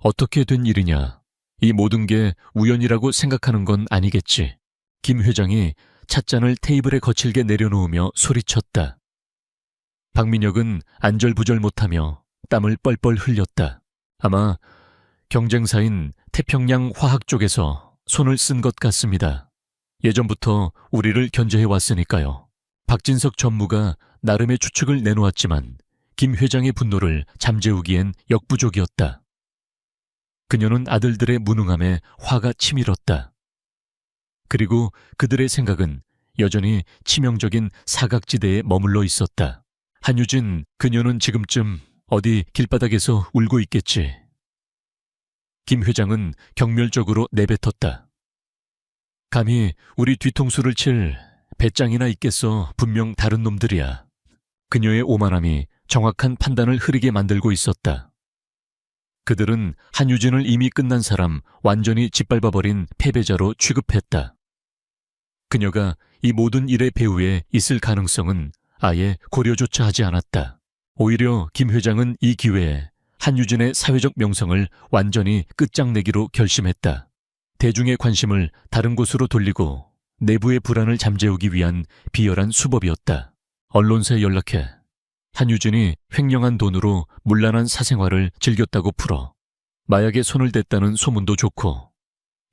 어떻게 된 일이냐? 이 모든 게 우연이라고 생각하는 건 아니겠지. 김 회장이 찻잔을 테이블에 거칠게 내려놓으며 소리쳤다. 박민혁은 안절부절 못하며 땀을 뻘뻘 흘렸다. 아마 경쟁사인 태평양 화학 쪽에서 손을 쓴 것 같습니다. 예전부터 우리를 견제해 왔으니까요. 박진석 전무가 나름의 추측을 내놓았지만 김 회장의 분노를 잠재우기엔 역부족이었다. 그녀는 아들들의 무능함에 화가 치밀었다. 그리고 그들의 생각은 여전히 치명적인 사각지대에 머물러 있었다. 한유진, 그녀는 지금쯤 어디 길바닥에서 울고 있겠지. 김 회장은 경멸적으로 내뱉었다. 감히 우리 뒤통수를 칠 배짱이나 있겠어. 분명 다른 놈들이야. 그녀의 오만함이 정확한 판단을 흐리게 만들고 있었다. 그들은 한유진을 이미 끝난 사람, 완전히 짓밟아버린 패배자로 취급했다. 그녀가 이 모든 일의 배후에 있을 가능성은 아예 고려조차 하지 않았다. 오히려 김 회장은 이 기회에 한유진의 사회적 명성을 완전히 끝장내기로 결심했다. 대중의 관심을 다른 곳으로 돌리고 내부의 불안을 잠재우기 위한 비열한 수법이었다. 언론사에 연락해 한유진이 횡령한 돈으로 문란한 사생활을 즐겼다고 풀어. 마약에 손을 댔다는 소문도 좋고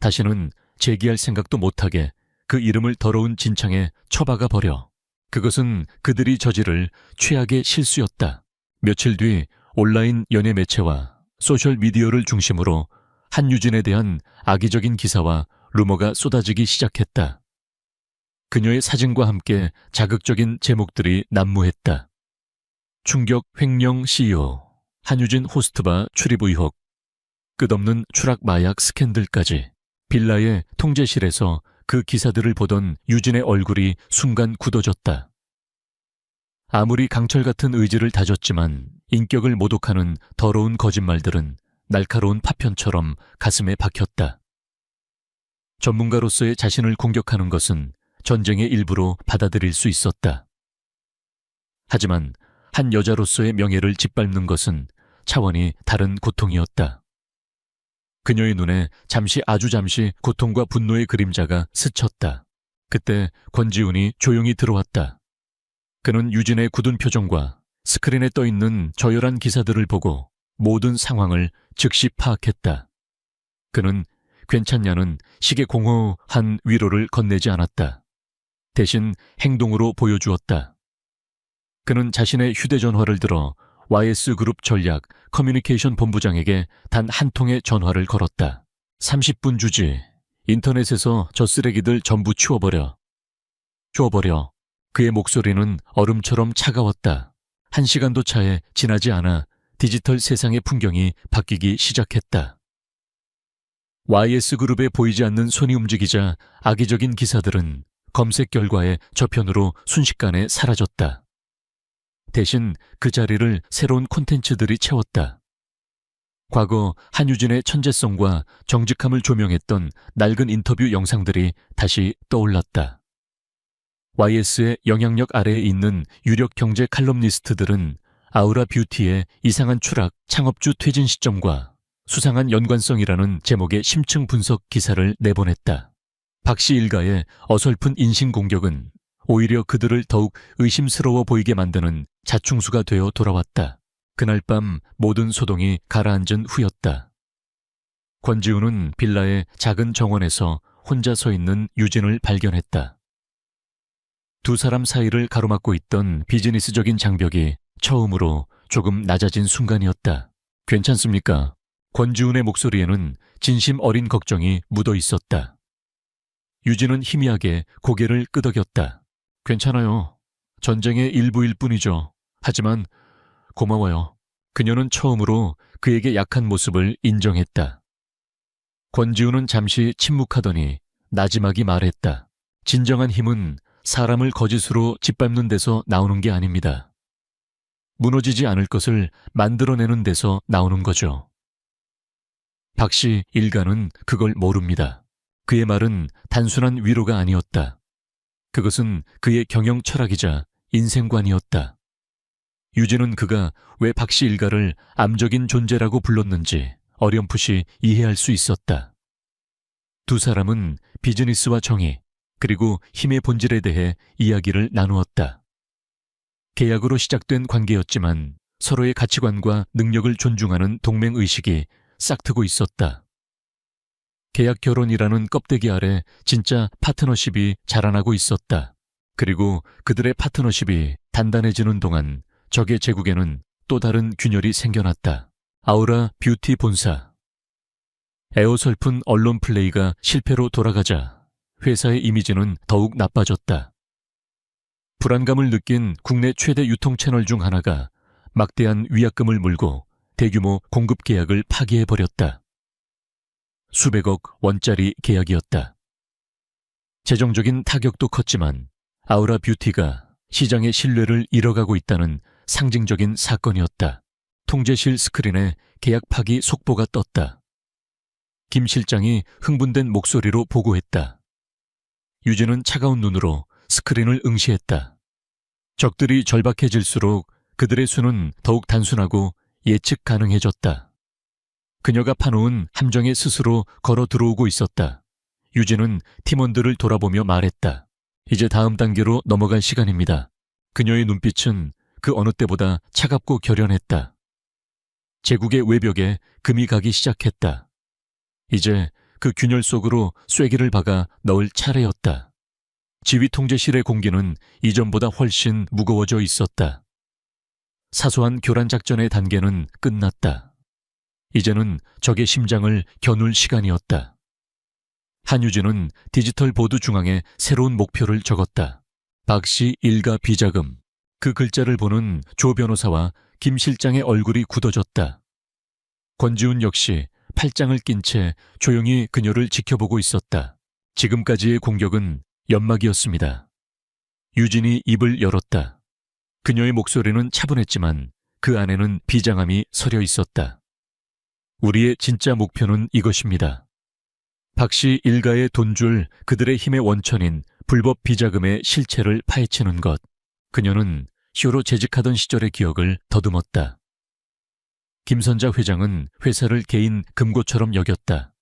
다시는 재기할 생각도 못하게 그 이름을 더러운 진창에 처박아 버려. 그것은 그들이 저지를 최악의 실수였다. 며칠 뒤 온라인 연예 매체와 소셜미디어를 중심으로 한유진에 대한 악의적인 기사와 루머가 쏟아지기 시작했다. 그녀의 사진과 함께 자극적인 제목들이 난무했다. 충격 횡령 CEO, 한유진 호스트바 출입 의혹, 끝없는 추락 마약 스캔들까지. 빌라의 통제실에서 그 기사들을 보던 유진의 얼굴이 순간 굳어졌다. 아무리 강철 같은 의지를 다졌지만 인격을 모독하는 더러운 거짓말들은 날카로운 파편처럼 가슴에 박혔다. 전문가로서의 자신을 공격하는 것은 전쟁의 일부로 받아들일 수 있었다. 하지만 한 여자로서의 명예를 짓밟는 것은 차원이 다른 고통이었다. 그녀의 눈에 아주 잠시 고통과 분노의 그림자가 스쳤다. 그때 권지훈이 조용히 들어왔다. 그는 유진의 굳은 표정과 스크린에 떠있는 저열한 기사들을 보고 모든 상황을 즉시 파악했다. 그는 괜찮냐는 식의 공허한 위로를 건네지 않았다. 대신 행동으로 보여주었다. 그는 자신의 휴대전화를 들어 YS그룹 전략 커뮤니케이션 본부장에게 단 한 통의 전화를 걸었다. 30분 주지. 인터넷에서 저 쓰레기들 전부 치워버려. 그의 목소리는 얼음처럼 차가웠다. 1시간도 차에 지나지 않아 디지털 세상의 풍경이 바뀌기 시작했다. YS그룹에 보이지 않는 손이 움직이자 악의적인 기사들은 검색 결과의 저편으로 순식간에 사라졌다. 대신 그 자리를 새로운 콘텐츠들이 채웠다. 과거 한유진의 천재성과 정직함을 조명했던 낡은 인터뷰 영상들이 다시 떠올랐다. YS의 영향력 아래에 있는 유력 경제 칼럼니스트들은 아우라 뷰티의 이상한 추락, 창업주 퇴진 시점과 수상한 연관성이라는 제목의 심층 분석 기사를 내보냈다. 박씨 일가의 어설픈 인신공격은 오히려 그들을 더욱 의심스러워 보이게 만드는 자충수가 되어 돌아왔다. 그날 밤 모든 소동이 가라앉은 후였다. 권지훈은 빌라의 작은 정원에서 혼자 서 있는 유진을 발견했다. 두 사람 사이를 가로막고 있던 비즈니스적인 장벽이 처음으로 조금 낮아진 순간이었다. 괜찮습니까? 권지훈의 목소리에는 진심 어린 걱정이 묻어 있었다. 유진은 희미하게 고개를 끄덕였다. 괜찮아요. 전쟁의 일부일 뿐이죠. 하지만 고마워요. 그녀는 처음으로 그에게 약한 모습을 인정했다. 권지훈은 잠시 침묵하더니 나지막이 말했다. 진정한 힘은 사람을 거짓으로 짓밟는 데서 나오는 게 아닙니다. 무너지지 않을 것을 만들어내는 데서 나오는 거죠. 박씨 일가는 그걸 모릅니다. 그의 말은 단순한 위로가 아니었다. 그것은 그의 경영 철학이자 인생관이었다. 유진은 그가 왜 박씨 일가를 암적인 존재라고 불렀는지 어렴풋이 이해할 수 있었다. 두 사람은 비즈니스와 정의, 그리고 힘의 본질에 대해 이야기를 나누었다. 계약으로 시작된 관계였지만 서로의 가치관과 능력을 존중하는 동맹의식이 싹트고 있었다. 계약 결혼이라는 껍데기 아래 진짜 파트너십이 자라나고 있었다. 그리고 그들의 파트너십이 단단해지는 동안 적의 제국에는 또 다른 균열이 생겨났다. 아우라 뷰티 본사. 애어설픈 언론 플레이가 실패로 돌아가자 회사의 이미지는 더욱 나빠졌다. 불안감을 느낀 국내 최대 유통 채널 중 하나가 막대한 위약금을 물고 대규모 공급 계약을 파기해버렸다. 수백억 원짜리 계약이었다. 재정적인 타격도 컸지만 아우라 뷰티가 시장의 신뢰를 잃어가고 있다는 상징적인 사건이었다. 통제실 스크린에 계약 파기 속보가 떴다. 김 실장이 흥분된 목소리로 보고했다. 유진은 차가운 눈으로 스크린을 응시했다. 적들이 절박해질수록 그들의 수는 더욱 단순하고 예측 가능해졌다. 그녀가 파놓은 함정에 스스로 걸어 들어오고 있었다. 유진은 팀원들을 돌아보며 말했다. 이제 다음 단계로 넘어갈 시간입니다. 그녀의 눈빛은 그 어느 때보다 차갑고 결연했다. 제국의 외벽에 금이 가기 시작했다. 이제 그 균열 속으로 쐐기를 박아 넣을 차례였다. 지휘 통제실의 공기는 이전보다 훨씬 무거워져 있었다. 사소한 교란 작전의 단계는 끝났다. 이제는 적의 심장을 겨눌 시간이었다. 한유진은 디지털 보드 중앙에 새로운 목표를 적었다. 박씨 일가 비자금. 그 글자를 보는 조 변호사와 김 실장의 얼굴이 굳어졌다. 권지훈 역시 팔짱을 낀 채 조용히 그녀를 지켜보고 있었다. 지금까지의 공격은 연막이었습니다. 유진이 입을 열었다. 그녀의 목소리는 차분했지만 그 안에는 비장함이 서려 있었다. 우리의 진짜 목표는 이것입니다. 박씨 일가의 돈줄 그들의 힘의 원천인 불법 비자금의 실체를 파헤치는 것. 그녀는 쇼로 재직하던 시절의 기억을 더듬었다. 김선자 회장은 회사를 개인 금고처럼 여겼다.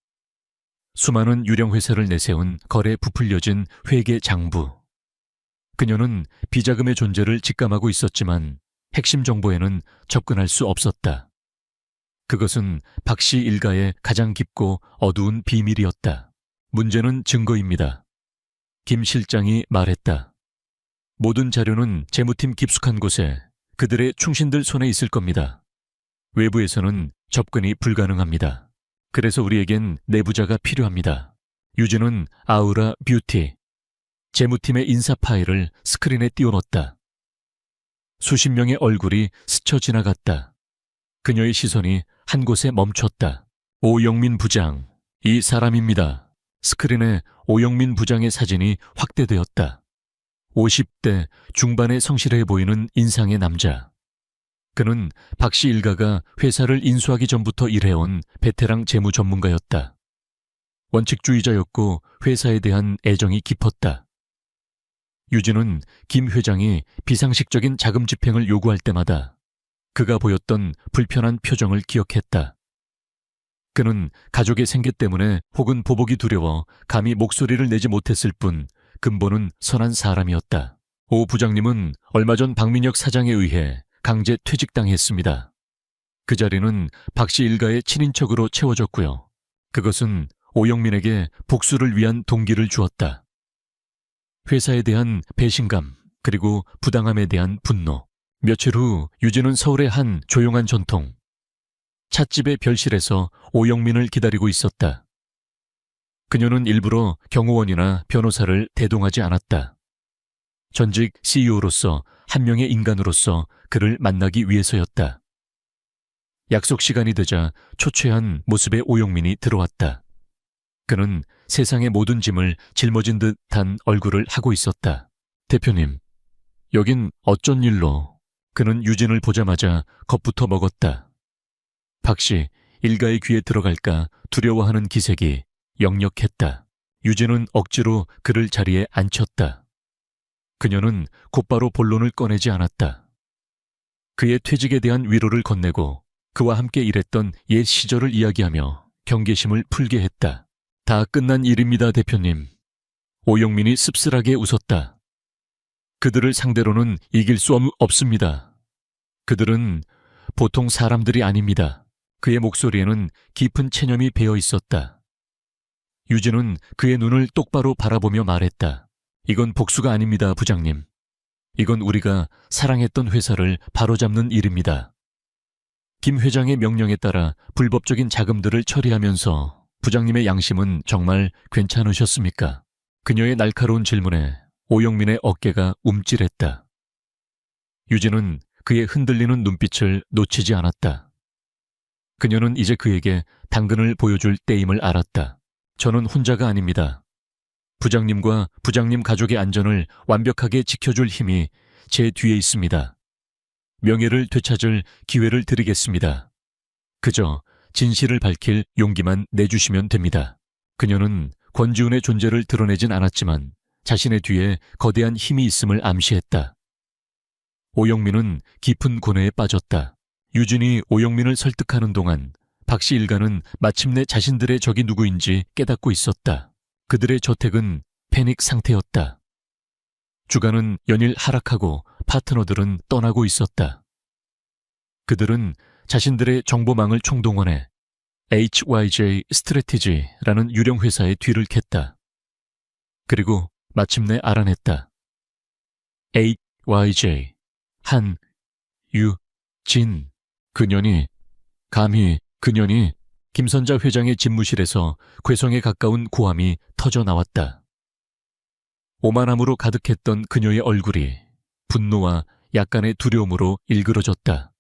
수많은 유령 회사를 내세운 거래 부풀려진 회계 장부. 그녀는 비자금의 존재를 직감하고 있었지만 핵심 정보에는 접근할 수 없었다. 그것은 박씨 일가의 가장 깊고 어두운 비밀이었다. 문제는 증거입니다. 김 실장이 말했다. 모든 자료는 재무팀 깊숙한 곳에 그들의 충신들 손에 있을 겁니다. 외부에서는 접근이 불가능합니다. 그래서 우리에겐 내부자가 필요합니다. 유진은 아우라 뷰티, 재무팀의 인사 파일을 스크린에 띄워넣었다. 수십 명의 얼굴이 스쳐 지나갔다. 그녀의 시선이 한 곳에 멈췄다. 오영민 부장, 이 사람입니다. 스크린에 오영민 부장의 사진이 확대되었다. 50대 중반의 성실해 보이는 인상의 남자. 그는 박씨 일가가 회사를 인수하기 전부터 일해온 베테랑 재무 전문가였다. 원칙주의자였고 회사에 대한 애정이 깊었다. 유진은 김 회장이 비상식적인 자금 집행을 요구할 때마다 그가 보였던 불편한 표정을 기억했다. 그는 가족의 생계 때문에 혹은 보복이 두려워 감히 목소리를 내지 못했을 뿐 근본은 선한 사람이었다. 오 부장님은 얼마 전 박민혁 사장에 의해 강제 퇴직당했습니다. 그 자리는 박씨 일가의 친인척으로 채워졌고요. 그것은 오영민에게 복수를 위한 동기를 주었다. 회사에 대한 배신감 그리고 부당함에 대한 분노. 며칠 후 유진은 서울의 한 조용한 전통 찻집의 별실에서 오영민을 기다리고 있었다. 그녀는 일부러 경호원이나 변호사를 대동하지 않았다. 전직 CEO로서 한 명의 인간으로서 그를 만나기 위해서였다. 약속 시간이 되자 초췌한 모습의 오영민이 들어왔다. 그는 세상의 모든 짐을 짊어진 듯한 얼굴을 하고 있었다. 대표님, 여긴 어쩐 일로? 그는 유진을 보자마자 겁부터 먹었다. 박씨, 일가의 귀에 들어갈까 두려워하는 기색이 역력했다. 유진은 억지로 그를 자리에 앉혔다. 그녀는 곧바로 본론을 꺼내지 않았다. 그의 퇴직에 대한 위로를 건네고 그와 함께 일했던 옛 시절을 이야기하며 경계심을 풀게 했다. 다 끝난 일입니다, 대표님. 오영민이 씁쓸하게 웃었다. 그들을 상대로는 이길 수 없습니다. 그들은 보통 사람들이 아닙니다. 그의 목소리에는 깊은 체념이 배어 있었다. 유진은 그의 눈을 똑바로 바라보며 말했다. 이건 복수가 아닙니다, 부장님. 이건 우리가 사랑했던 회사를 바로잡는 일입니다. 김 회장의 명령에 따라 불법적인 자금들을 처리하면서 부장님의 양심은 정말 괜찮으셨습니까? 그녀의 날카로운 질문에 오영민의 어깨가 움찔했다. 유진은 그의 흔들리는 눈빛을 놓치지 않았다. 그녀는 이제 그에게 당근을 보여줄 때임을 알았다. 저는 혼자가 아닙니다. 부장님과 부장님 가족의 안전을 완벽하게 지켜줄 힘이 제 뒤에 있습니다. 명예를 되찾을 기회를 드리겠습니다. 그저 진실을 밝힐 용기만 내주시면 됩니다. 그녀는 권지훈의 존재를 드러내진 않았지만 자신의 뒤에 거대한 힘이 있음을 암시했다. 오영민은 깊은 고뇌에 빠졌다. 유진이 오영민을 설득하는 동안 박씨 일가는 마침내 자신들의 적이 누구인지 깨닫고 있었다. 그들의 저택은 패닉 상태였다. 주가는 연일 하락하고 파트너들은 떠나고 있었다. 그들은 자신들의 정보망을 총동원해 HYJ 스트래티지라는 유령 회사의 뒤를 캤다. 그리고 마침내 알아냈다. HYJ, 한, 유, 진, 감히 그년이 김선자 회장의 집무실에서 괴성에 가까운 고함이 터져 나왔다. 오만함으로 가득했던 그녀의 얼굴이 분노와 약간의 두려움으로 일그러졌다.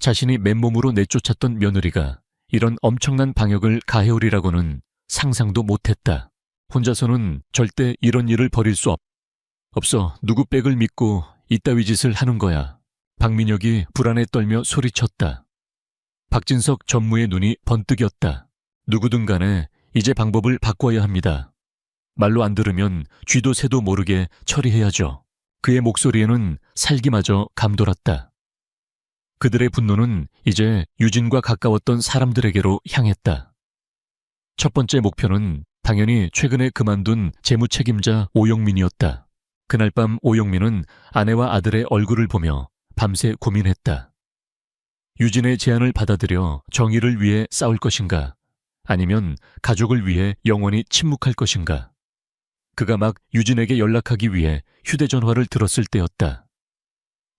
자신이 맨몸으로 내쫓았던 며느리가 이런 엄청난 방역을 가해오리라고는 상상도 못했다. 혼자서는 절대 이런 일을 벌일 수 없어. 누구 백을 믿고 이따위 짓을 하는 거야. 박민혁이 불안에 떨며 소리쳤다. 박진석 전무의 눈이 번뜩였다. 누구든 간에 이제 방법을 바꿔야 합니다. 말로 안 들으면 쥐도 새도 모르게 처리해야죠. 그의 목소리에는 살기마저 감돌았다. 그들의 분노는 이제 유진과 가까웠던 사람들에게로 향했다. 첫 번째 목표는 당연히 최근에 그만둔 재무책임자 오영민이었다. 그날 밤 오영민은 아내와 아들의 얼굴을 보며 밤새 고민했다. 유진의 제안을 받아들여 정의를 위해 싸울 것인가, 아니면 가족을 위해 영원히 침묵할 것인가. 그가 막 유진에게 연락하기 위해 휴대전화를 들었을 때였다.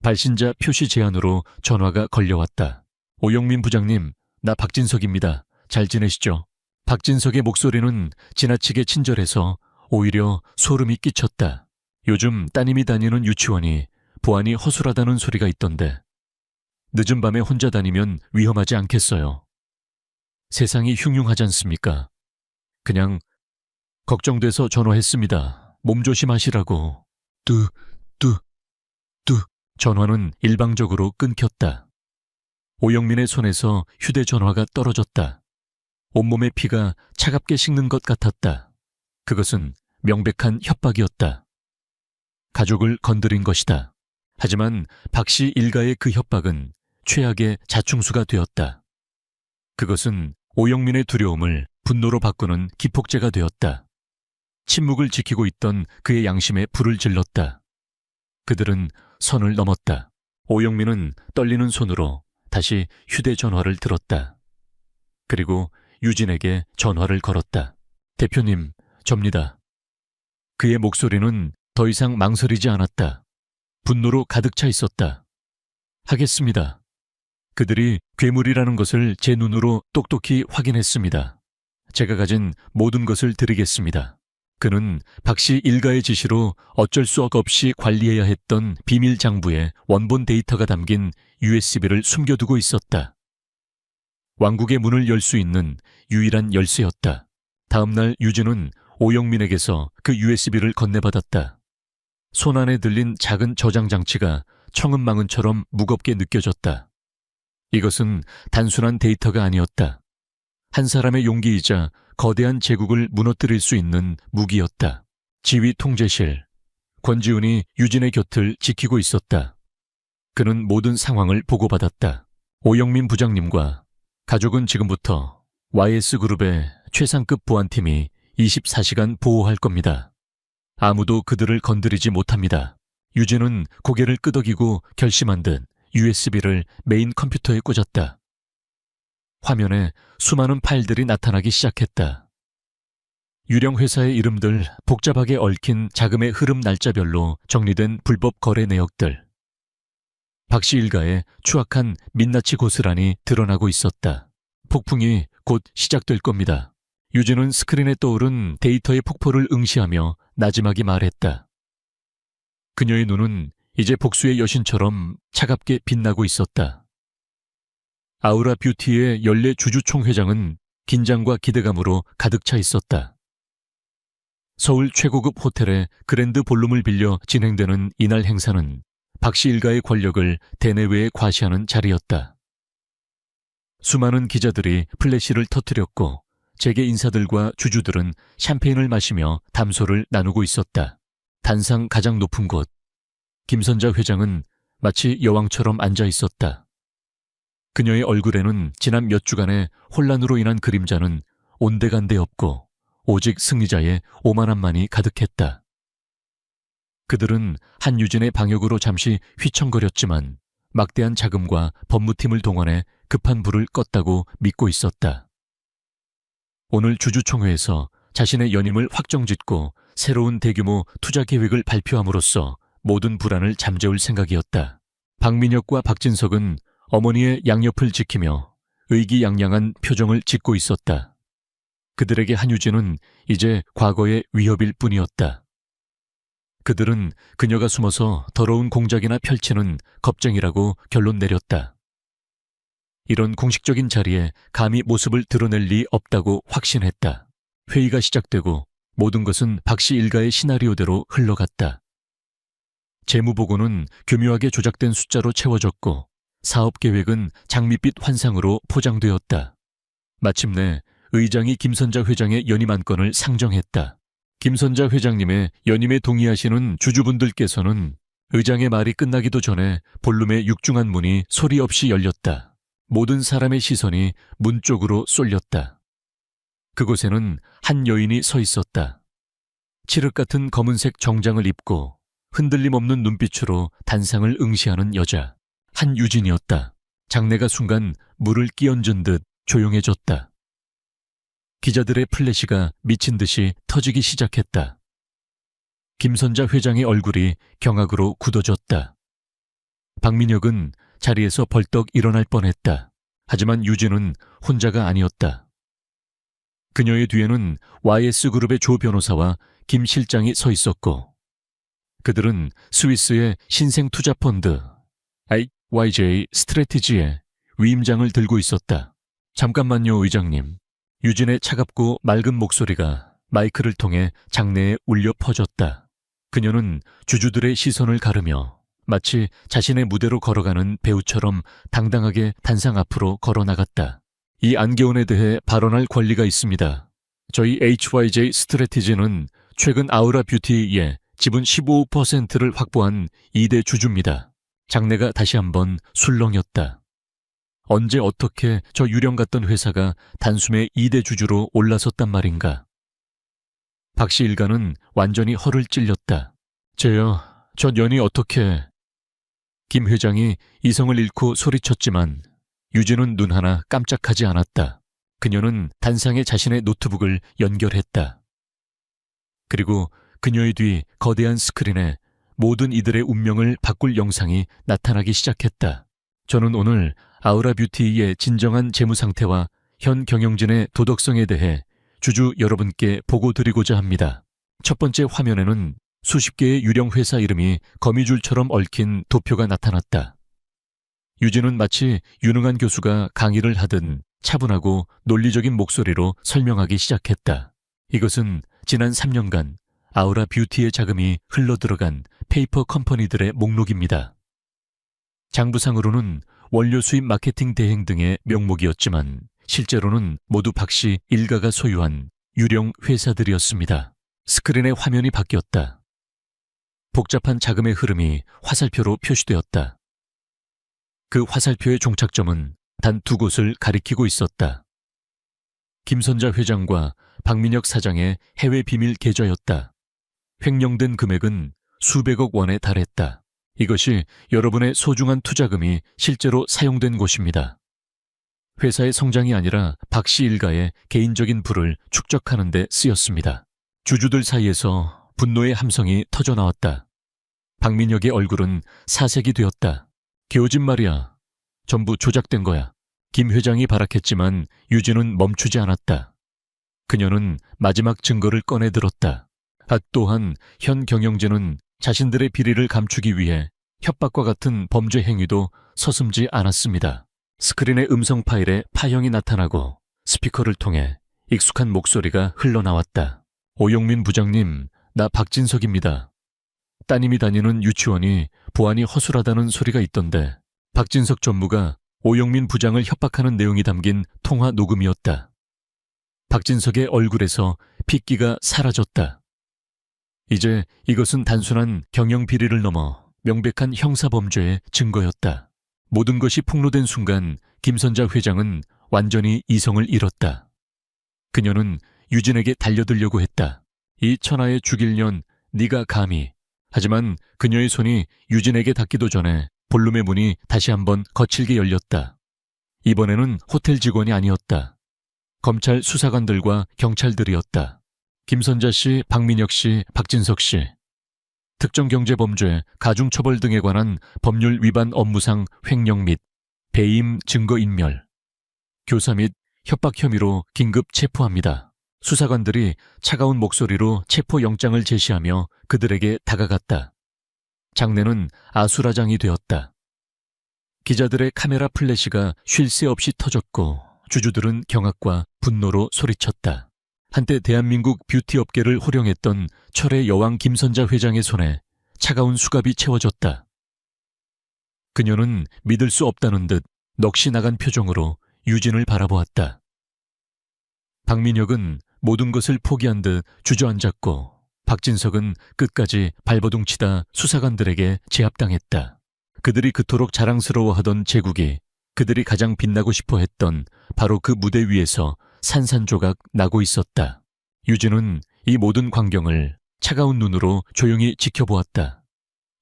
발신자 표시 제안으로 전화가 걸려왔다. 오영민 부장님, 나 박진석입니다. 잘 지내시죠? 박진석의 목소리는 지나치게 친절해서 오히려 소름이 끼쳤다. 요즘 따님이 다니는 유치원이 보안이 허술하다는 소리가 있던데 늦은 밤에 혼자 다니면 위험하지 않겠어요? 세상이 흉흉하지 않습니까? 그냥 걱정돼서 전화했습니다. 몸 조심하시라고. 전화는 일방적으로 끊겼다. 오영민의 손에서 휴대전화가 떨어졌다. 온몸의 피가 차갑게 식는 것 같았다. 그것은 명백한 협박이었다. 가족을 건드린 것이다. 하지만 박씨 일가의 그 협박은 최악의 자충수가 되었다. 그것은 오영민의 두려움을 분노로 바꾸는 기폭제가 되었다. 침묵을 지키고 있던 그의 양심에 불을 질렀다. 그들은 선을 넘었다. 오영민은 떨리는 손으로 다시 휴대전화를 들었다. 그리고 유진에게 전화를 걸었다. 대표님, 접니다. 그의 목소리는 더 이상 망설이지 않았다. 분노로 가득 차 있었다. 하겠습니다. 그들이 괴물이라는 것을 제 눈으로 똑똑히 확인했습니다. 제가 가진 모든 것을 드리겠습니다. 그는 박씨 일가의 지시로 어쩔 수 없이 관리해야 했던 비밀 장부에 원본 데이터가 담긴 USB를 숨겨두고 있었다. 왕국의 문을 열 수 있는 유일한 열쇠였다. 다음 날 유진은 오영민에게서 그 USB를 건네받았다. 손안에 들린 작은 저장 장치가 청은망은처럼 무겁게 느껴졌다. 이것은 단순한 데이터가 아니었다. 한 사람의 용기이자 거대한 제국을 무너뜨릴 수 있는 무기였다. 지휘 통제실. 권지훈이 유진의 곁을 지키고 있었다. 그는 모든 상황을 보고받았다. 오영민 부장님과 가족은 지금부터 YS그룹의 최상급 보안팀이 24시간 보호할 겁니다. 아무도 그들을 건드리지 못합니다. 유진은 고개를 끄덕이고 결심한 듯 USB를 메인 컴퓨터에 꽂았다. 화면에 수많은 파일들이 나타나기 시작했다. 유령 회사의 이름들, 복잡하게 얽힌 자금의 흐름 날짜별로 정리된 불법 거래 내역들. 박씨 일가의 추악한 민낯이 고스란히 드러나고 있었다. 폭풍이 곧 시작될 겁니다. 유진은 스크린에 떠오른 데이터의 폭포를 응시하며 나지막이 말했다. 그녀의 눈은 이제 복수의 여신처럼 차갑게 빛나고 있었다. 아우라 뷰티의 연례 주주총회장은 긴장과 기대감으로 가득 차 있었다. 서울 최고급 호텔의 그랜드 볼룸을 빌려 진행되는 이날 행사는 박씨 일가의 권력을 대내외에 과시하는 자리였다. 수많은 기자들이 플래시를 터뜨렸고 재계 인사들과 주주들은 샴페인을 마시며 담소를 나누고 있었다. 단상 가장 높은 곳, 김선자 회장은 마치 여왕처럼 앉아 있었다. 그녀의 얼굴에는 지난 몇 주간의 혼란으로 인한 그림자는 온데간데 없고 오직 승리자의 오만함만이 가득했다. 그들은 한유진의 방역으로 잠시 휘청거렸지만 막대한 자금과 법무팀을 동원해 급한 불을 껐다고 믿고 있었다. 오늘 주주총회에서 자신의 연임을 확정짓고 새로운 대규모 투자 계획을 발표함으로써 모든 불안을 잠재울 생각이었다. 박민혁과 박진석은 어머니의 양옆을 지키며 의기양양한 표정을 짓고 있었다. 그들에게 한유진은 이제 과거의 위협일 뿐이었다. 그들은 그녀가 숨어서 더러운 공작이나 펼치는 겁쟁이라고 결론 내렸다. 이런 공식적인 자리에 감히 모습을 드러낼 리 없다고 확신했다. 회의가 시작되고 모든 것은 박씨 일가의 시나리오대로 흘러갔다. 재무보고는 교묘하게 조작된 숫자로 채워졌고 사업계획은 장밋빛 환상으로 포장되었다. 마침내 의장이 김선자 회장의 연임 안건을 상정했다. 김선자 회장님의 연임에 동의하시는 주주분들께서는 의장의 말이 끝나기도 전에 볼룸의 육중한 문이 소리 없이 열렸다. 모든 사람의 시선이 문 쪽으로 쏠렸다. 그곳에는 한 여인이 서 있었다. 칠흑 같은 검은색 정장을 입고 흔들림 없는 눈빛으로 단상을 응시하는 여자. 한유진이었다. 장내가 순간 물을 끼얹은 듯 조용해졌다. 기자들의 플래시가 미친 듯이 터지기 시작했다. 김선자 회장의 얼굴이 경악으로 굳어졌다. 박민혁은 자리에서 벌떡 일어날 뻔했다. 하지만 유진은 혼자가 아니었다. 그녀의 뒤에는 YS그룹의 조 변호사와 김 실장이 서 있었고 그들은 스위스의 신생 투자펀드 YJ 스트래티지의 위임장을 들고 있었다. 잠깐만요, 의장님. 유진의 차갑고 맑은 목소리가 마이크를 통해 장내에 울려 퍼졌다. 그녀는 주주들의 시선을 가르며 마치 자신의 무대로 걸어가는 배우처럼 당당하게 단상 앞으로 걸어나갔다. 이 안개원에 대해 발언할 권리가 있습니다. 저희 HYJ 스트래티지는 최근 아우라 뷰티의 지분 15%를 확보한 2대 주주입니다. 장내가 다시 한번 술렁였다. 언제 어떻게 저 유령 같던 회사가 단숨에 2대 주주로 올라섰단 말인가. 박씨 일가는 완전히 허를 찔렸다. 저 년이 어떻게... 김 회장이 이성을 잃고 소리쳤지만 유진은 눈 하나 깜짝하지 않았다. 그녀는 단상에 자신의 노트북을 연결했다. 그리고 그녀의 뒤 거대한 스크린에 모든 이들의 운명을 바꿀 영상이 나타나기 시작했다. 저는 오늘 아우라 뷰티의 진정한 재무 상태와 현 경영진의 도덕성에 대해 주주 여러분께 보고드리고자 합니다. 첫 번째 화면에는 수십 개의 유령 회사 이름이 거미줄처럼 얽힌 도표가 나타났다. 유진은 마치 유능한 교수가 강의를 하듯 차분하고 논리적인 목소리로 설명하기 시작했다. 이것은 지난 3년간 아우라 뷰티의 자금이 흘러들어간 페이퍼 컴퍼니들의 목록입니다. 장부상으로는 원료 수입 마케팅 대행 등의 명목이었지만 실제로는 모두 박씨 일가가 소유한 유령 회사들이었습니다. 스크린의 화면이 바뀌었다. 복잡한 자금의 흐름이 화살표로 표시되었다. 그 화살표의 종착점은 단 두 곳을 가리키고 있었다. 김선자 회장과 박민혁 사장의 해외 비밀 계좌였다. 횡령된 금액은 수백억 원에 달했다. 이것이 여러분의 소중한 투자금이 실제로 사용된 곳입니다. 회사의 성장이 아니라 박씨 일가의 개인적인 부를 축적하는 데 쓰였습니다. 주주들 사이에서 분노의 함성이 터져나왔다. 박민혁의 얼굴은 사색이 되었다. 개오진 말이야. 전부 조작된 거야. 김 회장이 발악했지만 유진은 멈추지 않았다. 그녀는 마지막 증거를 꺼내 들었다. 또한 현 경영진은 자신들의 비리를 감추기 위해 협박과 같은 범죄 행위도 서슴지 않았습니다. 스크린의 음성 파일에 파형이 나타나고 스피커를 통해 익숙한 목소리가 흘러나왔다. 오용민 부장님, 나 박진석입니다. 따님이 다니는 유치원이 보안이 허술하다는 소리가 있던데 박진석 전무가 오용민 부장을 협박하는 내용이 담긴 통화 녹음이었다. 박진석의 얼굴에서 핏기가 사라졌다. 이제 이것은 단순한 경영비리를 넘어 명백한 형사범죄의 증거였다. 모든 것이 폭로된 순간 김선자 회장은 완전히 이성을 잃었다. 그녀는 유진에게 달려들려고 했다. 이 천하의 죽일 년 네가 감히. 하지만 그녀의 손이 유진에게 닿기도 전에 볼룸의 문이 다시 한번 거칠게 열렸다. 이번에는 호텔 직원이 아니었다. 검찰 수사관들과 경찰들이었다. 김선자 씨, 박민혁 씨, 박진석 씨. 특정경제범죄, 가중처벌 등에 관한 법률 위반 업무상 횡령 및 배임 증거인멸, 교사 및 협박 혐의로 긴급 체포합니다. 수사관들이 차가운 목소리로 체포영장을 제시하며 그들에게 다가갔다. 장내는 아수라장이 되었다. 기자들의 카메라 플래시가 쉴 새 없이 터졌고 주주들은 경악과 분노로 소리쳤다. 한때 대한민국 뷰티 업계를 호령했던 철의 여왕 김선자 회장의 손에 차가운 수갑이 채워졌다. 그녀는 믿을 수 없다는 듯 넋이 나간 표정으로 유진을 바라보았다. 박민혁은 모든 것을 포기한 듯 주저앉았고 박진석은 끝까지 발버둥치다 수사관들에게 제압당했다. 그들이 그토록 자랑스러워하던 제국이 그들이 가장 빛나고 싶어 했던 바로 그 무대 위에서 산산조각 나고 있었다. 유진은 이 모든 광경을 차가운 눈으로 조용히 지켜보았다.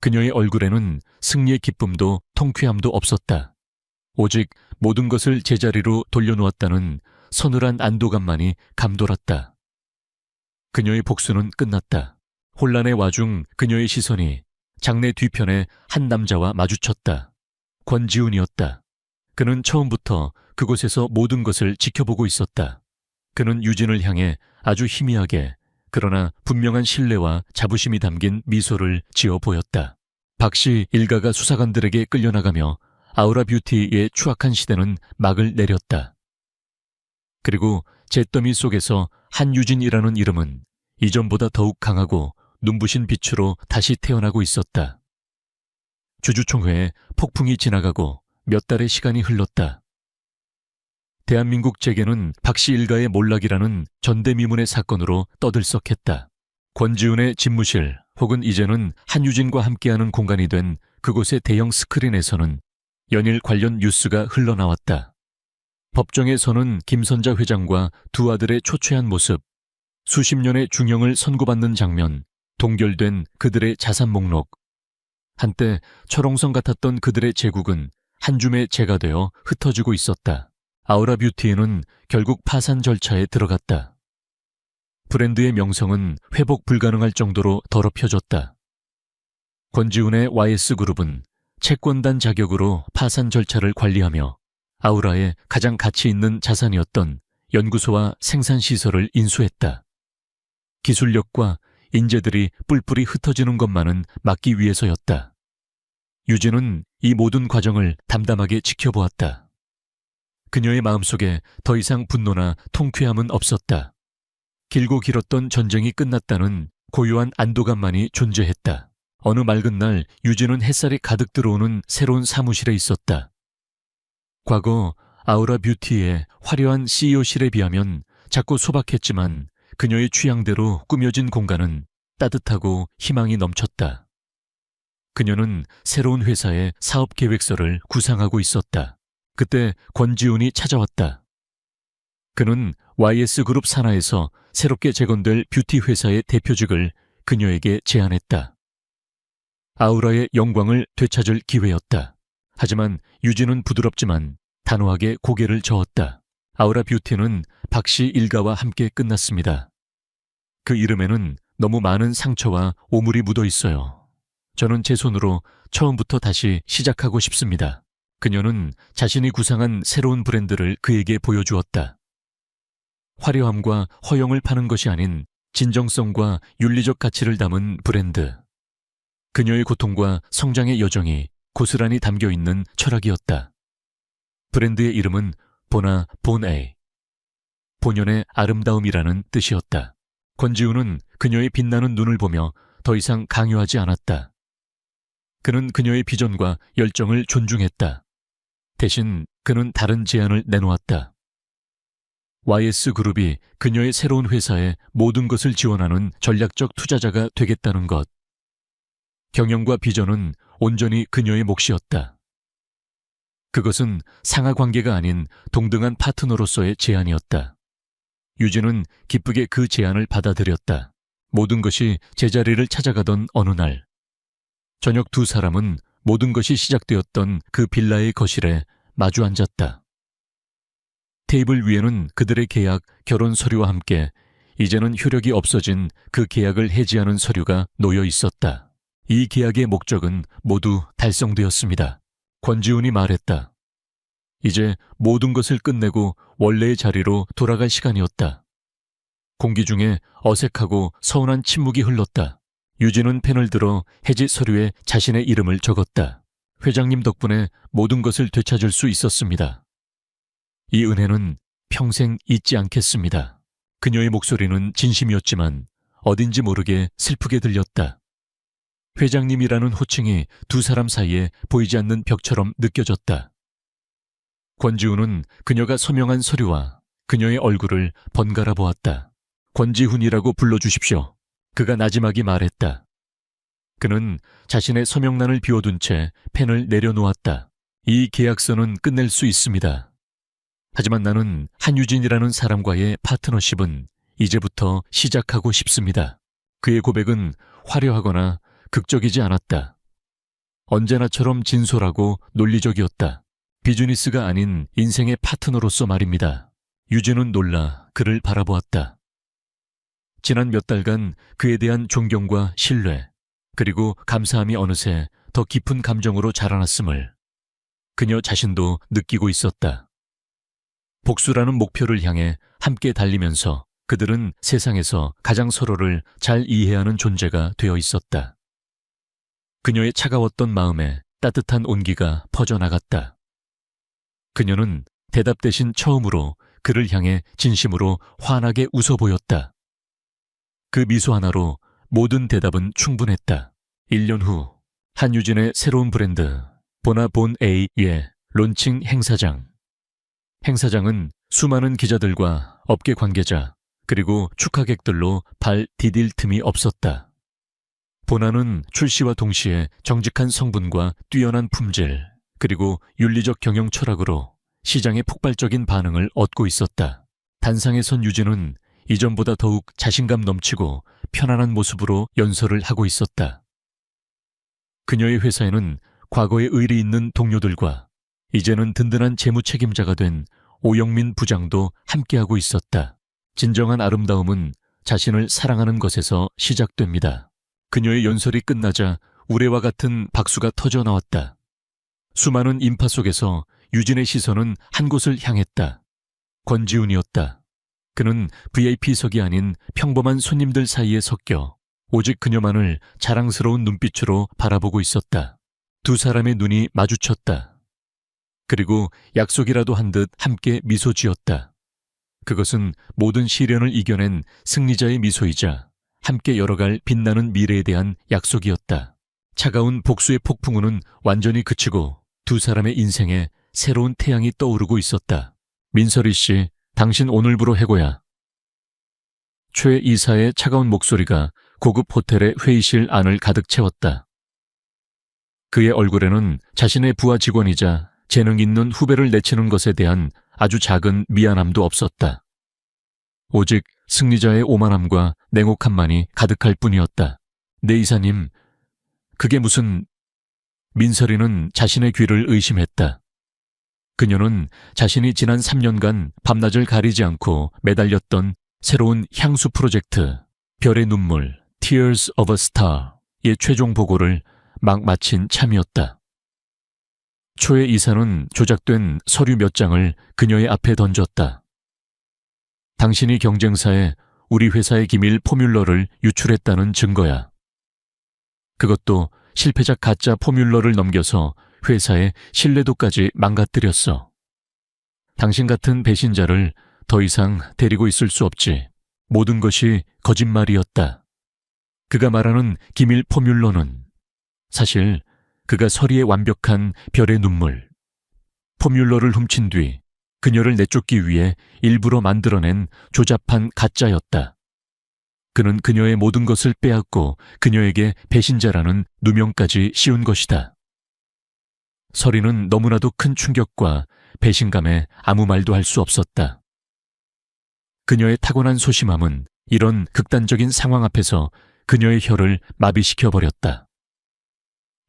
그녀의 얼굴에는 승리의 기쁨도 통쾌함도 없었다. 오직 모든 것을 제자리로 돌려놓았다는 서늘한 안도감만이 감돌았다. 그녀의 복수는 끝났다. 혼란의 와중 그녀의 시선이 장내 뒤편의 한 남자와 마주쳤다. 권지훈이었다. 그는 처음부터 그곳에서 모든 것을 지켜보고 있었다. 그는 유진을 향해 아주 희미하게 그러나 분명한 신뢰와 자부심이 담긴 미소를 지어 보였다. 박씨 일가가 수사관들에게 끌려나가며 아우라 뷰티의 추악한 시대는 막을 내렸다. 그리고 잿더미 속에서 한유진이라는 이름은 이전보다 더욱 강하고 눈부신 빛으로 다시 태어나고 있었다. 주주총회에 폭풍이 지나가고 몇 달의 시간이 흘렀다. 대한민국 재계는 박씨 일가의 몰락이라는 전대미문의 사건으로 떠들썩했다. 권지훈의 집무실 혹은 이제는 한유진과 함께하는 공간이 된 그곳의 대형 스크린에서는 연일 관련 뉴스가 흘러나왔다. 법정에 서는 김선자 회장과 두 아들의 초췌한 모습, 수십 년의 중형을 선고받는 장면, 동결된 그들의 자산 목록. 한때 철옹성 같았던 그들의 제국은 한 줌의 재가 되어 흩어지고 있었다. 아우라 뷰티는 결국 파산 절차에 들어갔다. 브랜드의 명성은 회복 불가능할 정도로 더럽혀졌다. 권지훈의 YS그룹은 채권단 자격으로 파산 절차를 관리하며 아우라의 가장 가치 있는 자산이었던 연구소와 생산시설을 인수했다. 기술력과 인재들이 뿔뿔이 흩어지는 것만은 막기 위해서였다. 유진은 이 모든 과정을 담담하게 지켜보았다. 그녀의 마음속에 더 이상 분노나 통쾌함은 없었다. 길고 길었던 전쟁이 끝났다는 고요한 안도감만이 존재했다. 어느 맑은 날 유진은 햇살이 가득 들어오는 새로운 사무실에 있었다. 과거 아우라 뷰티의 화려한 CEO실에 비하면 작고 소박했지만 그녀의 취향대로 꾸며진 공간은 따뜻하고 희망이 넘쳤다. 그녀는 새로운 회사의 사업 계획서를 구상하고 있었다. 그때 권지훈이 찾아왔다. 그는 YS그룹 산하에서 새롭게 재건될 뷰티 회사의 대표직을 그녀에게 제안했다. 아우라의 영광을 되찾을 기회였다. 하지만 유진은 부드럽지만 단호하게 고개를 저었다. 아우라 뷰티는 박씨 일가와 함께 끝났습니다. 그 이름에는 너무 많은 상처와 오물이 묻어 있어요. 저는 제 손으로 처음부터 다시 시작하고 싶습니다. 그녀는 자신이 구상한 새로운 브랜드를 그에게 보여주었다. 화려함과 허영을 파는 것이 아닌 진정성과 윤리적 가치를 담은 브랜드. 그녀의 고통과 성장의 여정이 고스란히 담겨있는 철학이었다. 브랜드의 이름은 보나 본에, 본연의 아름다움이라는 뜻이었다. 권지우는 그녀의 빛나는 눈을 보며 더 이상 강요하지 않았다. 그는 그녀의 비전과 열정을 존중했다. 대신 그는 다른 제안을 내놓았다. YS그룹이 그녀의 새로운 회사에 모든 것을 지원하는 전략적 투자자가 되겠다는 것. 경영과 비전은 온전히 그녀의 몫이었다. 그것은 상하 관계가 아닌 동등한 파트너로서의 제안이었다. 유진은 기쁘게 그 제안을 받아들였다. 모든 것이 제자리를 찾아가던 어느 날, 저녁 두 사람은 모든 것이 시작되었던 그 빌라의 거실에 마주 앉았다. 테이블 위에는 그들의 계약, 결혼 서류와 함께 이제는 효력이 없어진 그 계약을 해지하는 서류가 놓여 있었다. 이 계약의 목적은 모두 달성되었습니다. 권지훈이 말했다. 이제 모든 것을 끝내고 원래의 자리로 돌아갈 시간이었다. 공기 중에 어색하고 서운한 침묵이 흘렀다. 유진은 펜을 들어 해지 서류에 자신의 이름을 적었다. 회장님 덕분에 모든 것을 되찾을 수 있었습니다. 이 은혜는 평생 잊지 않겠습니다. 그녀의 목소리는 진심이었지만 어딘지 모르게 슬프게 들렸다. 회장님이라는 호칭이 두 사람 사이에 보이지 않는 벽처럼 느껴졌다. 권지훈은 그녀가 서명한 서류와 그녀의 얼굴을 번갈아 보았다. 권지훈이라고 불러주십시오. 그가 나지막이 말했다. 그는 자신의 서명란을 비워둔 채 펜을 내려놓았다. 이 계약서는 끝낼 수 있습니다. 하지만 나는 한유진이라는 사람과의 파트너십은 이제부터 시작하고 싶습니다. 그의 고백은 화려하거나 극적이지 않았다. 언제나처럼 진솔하고 논리적이었다. 비즈니스가 아닌 인생의 파트너로서 말입니다. 유진은 놀라 그를 바라보았다. 지난 몇 달간 그에 대한 존경과 신뢰, 그리고 감사함이 어느새 더 깊은 감정으로 자라났음을 그녀 자신도 느끼고 있었다. 복수라는 목표를 향해 함께 달리면서 그들은 세상에서 가장 서로를 잘 이해하는 존재가 되어 있었다. 그녀의 차가웠던 마음에 따뜻한 온기가 퍼져나갔다. 그녀는 대답 대신 처음으로 그를 향해 진심으로 환하게 웃어 보였다. 그 미소 하나로 모든 대답은 충분했다. 1년 후 한유진의 새로운 브랜드 보나본 A의 론칭 행사장. 행사장은 수많은 기자들과 업계 관계자 그리고 축하객들로 발 디딜 틈이 없었다. 보나는 출시와 동시에 정직한 성분과 뛰어난 품질 그리고 윤리적 경영 철학으로 시장의 폭발적인 반응을 얻고 있었다. 단상에 선 유진은 이전보다 더욱 자신감 넘치고 편안한 모습으로 연설을 하고 있었다. 그녀의 회사에는 과거에 의리 있는 동료들과 이제는 든든한 재무 책임자가 된 오영민 부장도 함께하고 있었다. 진정한 아름다움은 자신을 사랑하는 것에서 시작됩니다. 그녀의 연설이 끝나자 우레와 같은 박수가 터져 나왔다. 수많은 인파 속에서 유진의 시선은 한 곳을 향했다. 권지훈이었다. 그는 VIP석이 아닌 평범한 손님들 사이에 섞여 오직 그녀만을 자랑스러운 눈빛으로 바라보고 있었다. 두 사람의 눈이 마주쳤다. 그리고 약속이라도 한 듯 함께 미소 지었다. 그것은 모든 시련을 이겨낸 승리자의 미소이자 함께 열어갈 빛나는 미래에 대한 약속이었다. 차가운 복수의 폭풍우는 완전히 그치고 두 사람의 인생에 새로운 태양이 떠오르고 있었다. 민설이 씨, 당신 오늘부로 해고야. 최 이사의 차가운 목소리가 고급 호텔의 회의실 안을 가득 채웠다. 그의 얼굴에는 자신의 부하 직원이자 재능 있는 후배를 내치는 것에 대한 아주 작은 미안함도 없었다. 오직 승리자의 오만함과 냉혹함만이 가득할 뿐이었다. 네 이사님, 그게 무슨... 민설이는 자신의 귀를 의심했다. 그녀는 자신이 지난 3년간 밤낮을 가리지 않고 매달렸던 새로운 향수 프로젝트 별의 눈물, Tears of a Star의 최종 보고를 막 마친 참이었다. 초의 이사는 조작된 서류 몇 장을 그녀의 앞에 던졌다. 당신이 경쟁사에 우리 회사의 기밀 포뮬러를 유출했다는 증거야. 그것도 실패작 가짜 포뮬러를 넘겨서 회사의 신뢰도까지 망가뜨렸어. 당신 같은 배신자를 더 이상 데리고 있을 수 없지. 모든 것이 거짓말이었다. 그가 말하는 기밀 포뮬러는 사실 그가 서리의 완벽한 별의 눈물, 포뮬러를 훔친 뒤 그녀를 내쫓기 위해 일부러 만들어낸 조잡한 가짜였다. 그는 그녀의 모든 것을 빼앗고 그녀에게 배신자라는 누명까지 씌운 것이다. 서리는 너무나도 큰 충격과 배신감에 아무 말도 할 수 없었다. 그녀의 타고난 소심함은 이런 극단적인 상황 앞에서 그녀의 혀를 마비시켜버렸다.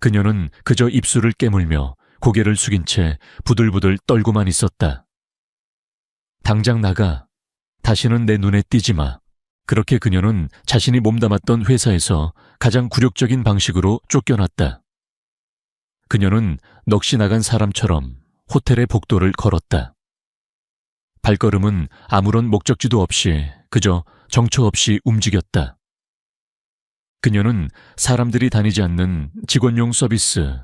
그녀는 그저 입술을 깨물며 고개를 숙인 채 부들부들 떨고만 있었다. 당장 나가. 다시는 내 눈에 띄지 마. 그렇게 그녀는 자신이 몸담았던 회사에서 가장 굴욕적인 방식으로 쫓겨났다. 그녀는 넋이 나간 사람처럼 호텔의 복도를 걸었다. 발걸음은 아무런 목적지도 없이 그저 정처 없이 움직였다. 그녀는 사람들이 다니지 않는 직원용 서비스,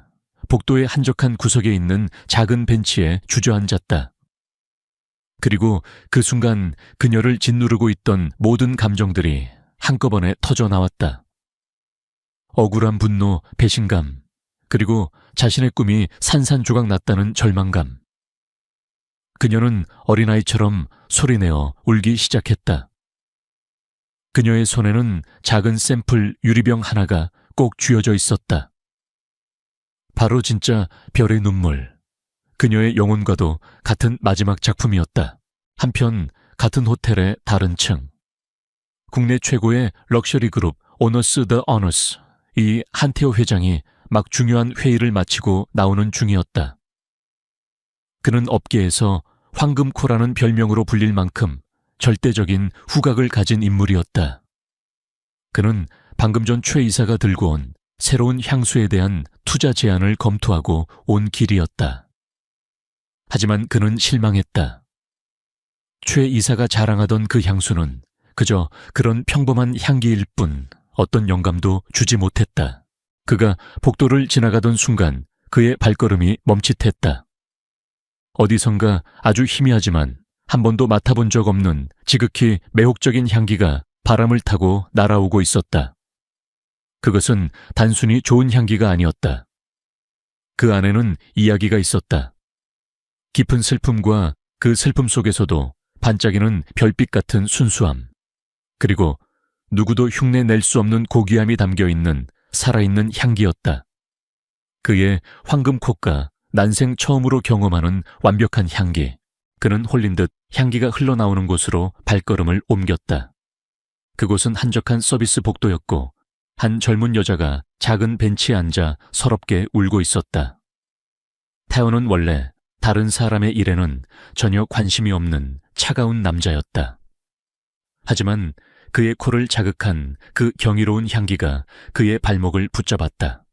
복도의 한적한 구석에 있는 작은 벤치에 주저앉았다. 그리고 그 순간 그녀를 짓누르고 있던 모든 감정들이 한꺼번에 터져 나왔다. 억울한 분노, 배신감, 그리고 자신의 꿈이 산산조각 났다는 절망감. 그녀는 어린아이처럼 소리내어 울기 시작했다. 그녀의 손에는 작은 샘플 유리병 하나가 꼭 쥐어져 있었다. 바로 진짜 별의 눈물. 그녀의 영혼과도 같은 마지막 작품이었다. 한편 같은 호텔의 다른 층. 국내 최고의 럭셔리 그룹 오너스 더 어너스, 이 한태호 회장이 막 중요한 회의를 마치고 나오는 중이었다. 그는 업계에서 황금코라는 별명으로 불릴 만큼 절대적인 후각을 가진 인물이었다. 그는 방금 전 최 이사가 들고 온 새로운 향수에 대한 투자 제안을 검토하고 온 길이었다. 하지만 그는 실망했다. 최 이사가 자랑하던 그 향수는 그저 그런 평범한 향기일 뿐 어떤 영감도 주지 못했다. 그가 복도를 지나가던 순간 그의 발걸음이 멈칫했다. 어디선가 아주 희미하지만 한 번도 맡아본 적 없는 지극히 매혹적인 향기가 바람을 타고 날아오고 있었다. 그것은 단순히 좋은 향기가 아니었다. 그 안에는 이야기가 있었다. 깊은 슬픔과 그 슬픔 속에서도 반짝이는 별빛 같은 순수함, 그리고 누구도 흉내 낼 수 없는 고귀함이 담겨있는 살아있는 향기였다. 그의 황금콧과 난생 처음으로 경험하는 완벽한 향기. 그는 홀린 듯 향기가 흘러나오는 곳으로 발걸음을 옮겼다. 그곳은 한적한 서비스 복도였고 한 젊은 여자가 작은 벤치에 앉아 서럽게 울고 있었다. 태호는 원래 다른 사람의 일에는 전혀 관심이 없는 차가운 남자였다. 하지만 그의 코를 자극한 그 경이로운 향기가 그의 발목을 붙잡았다.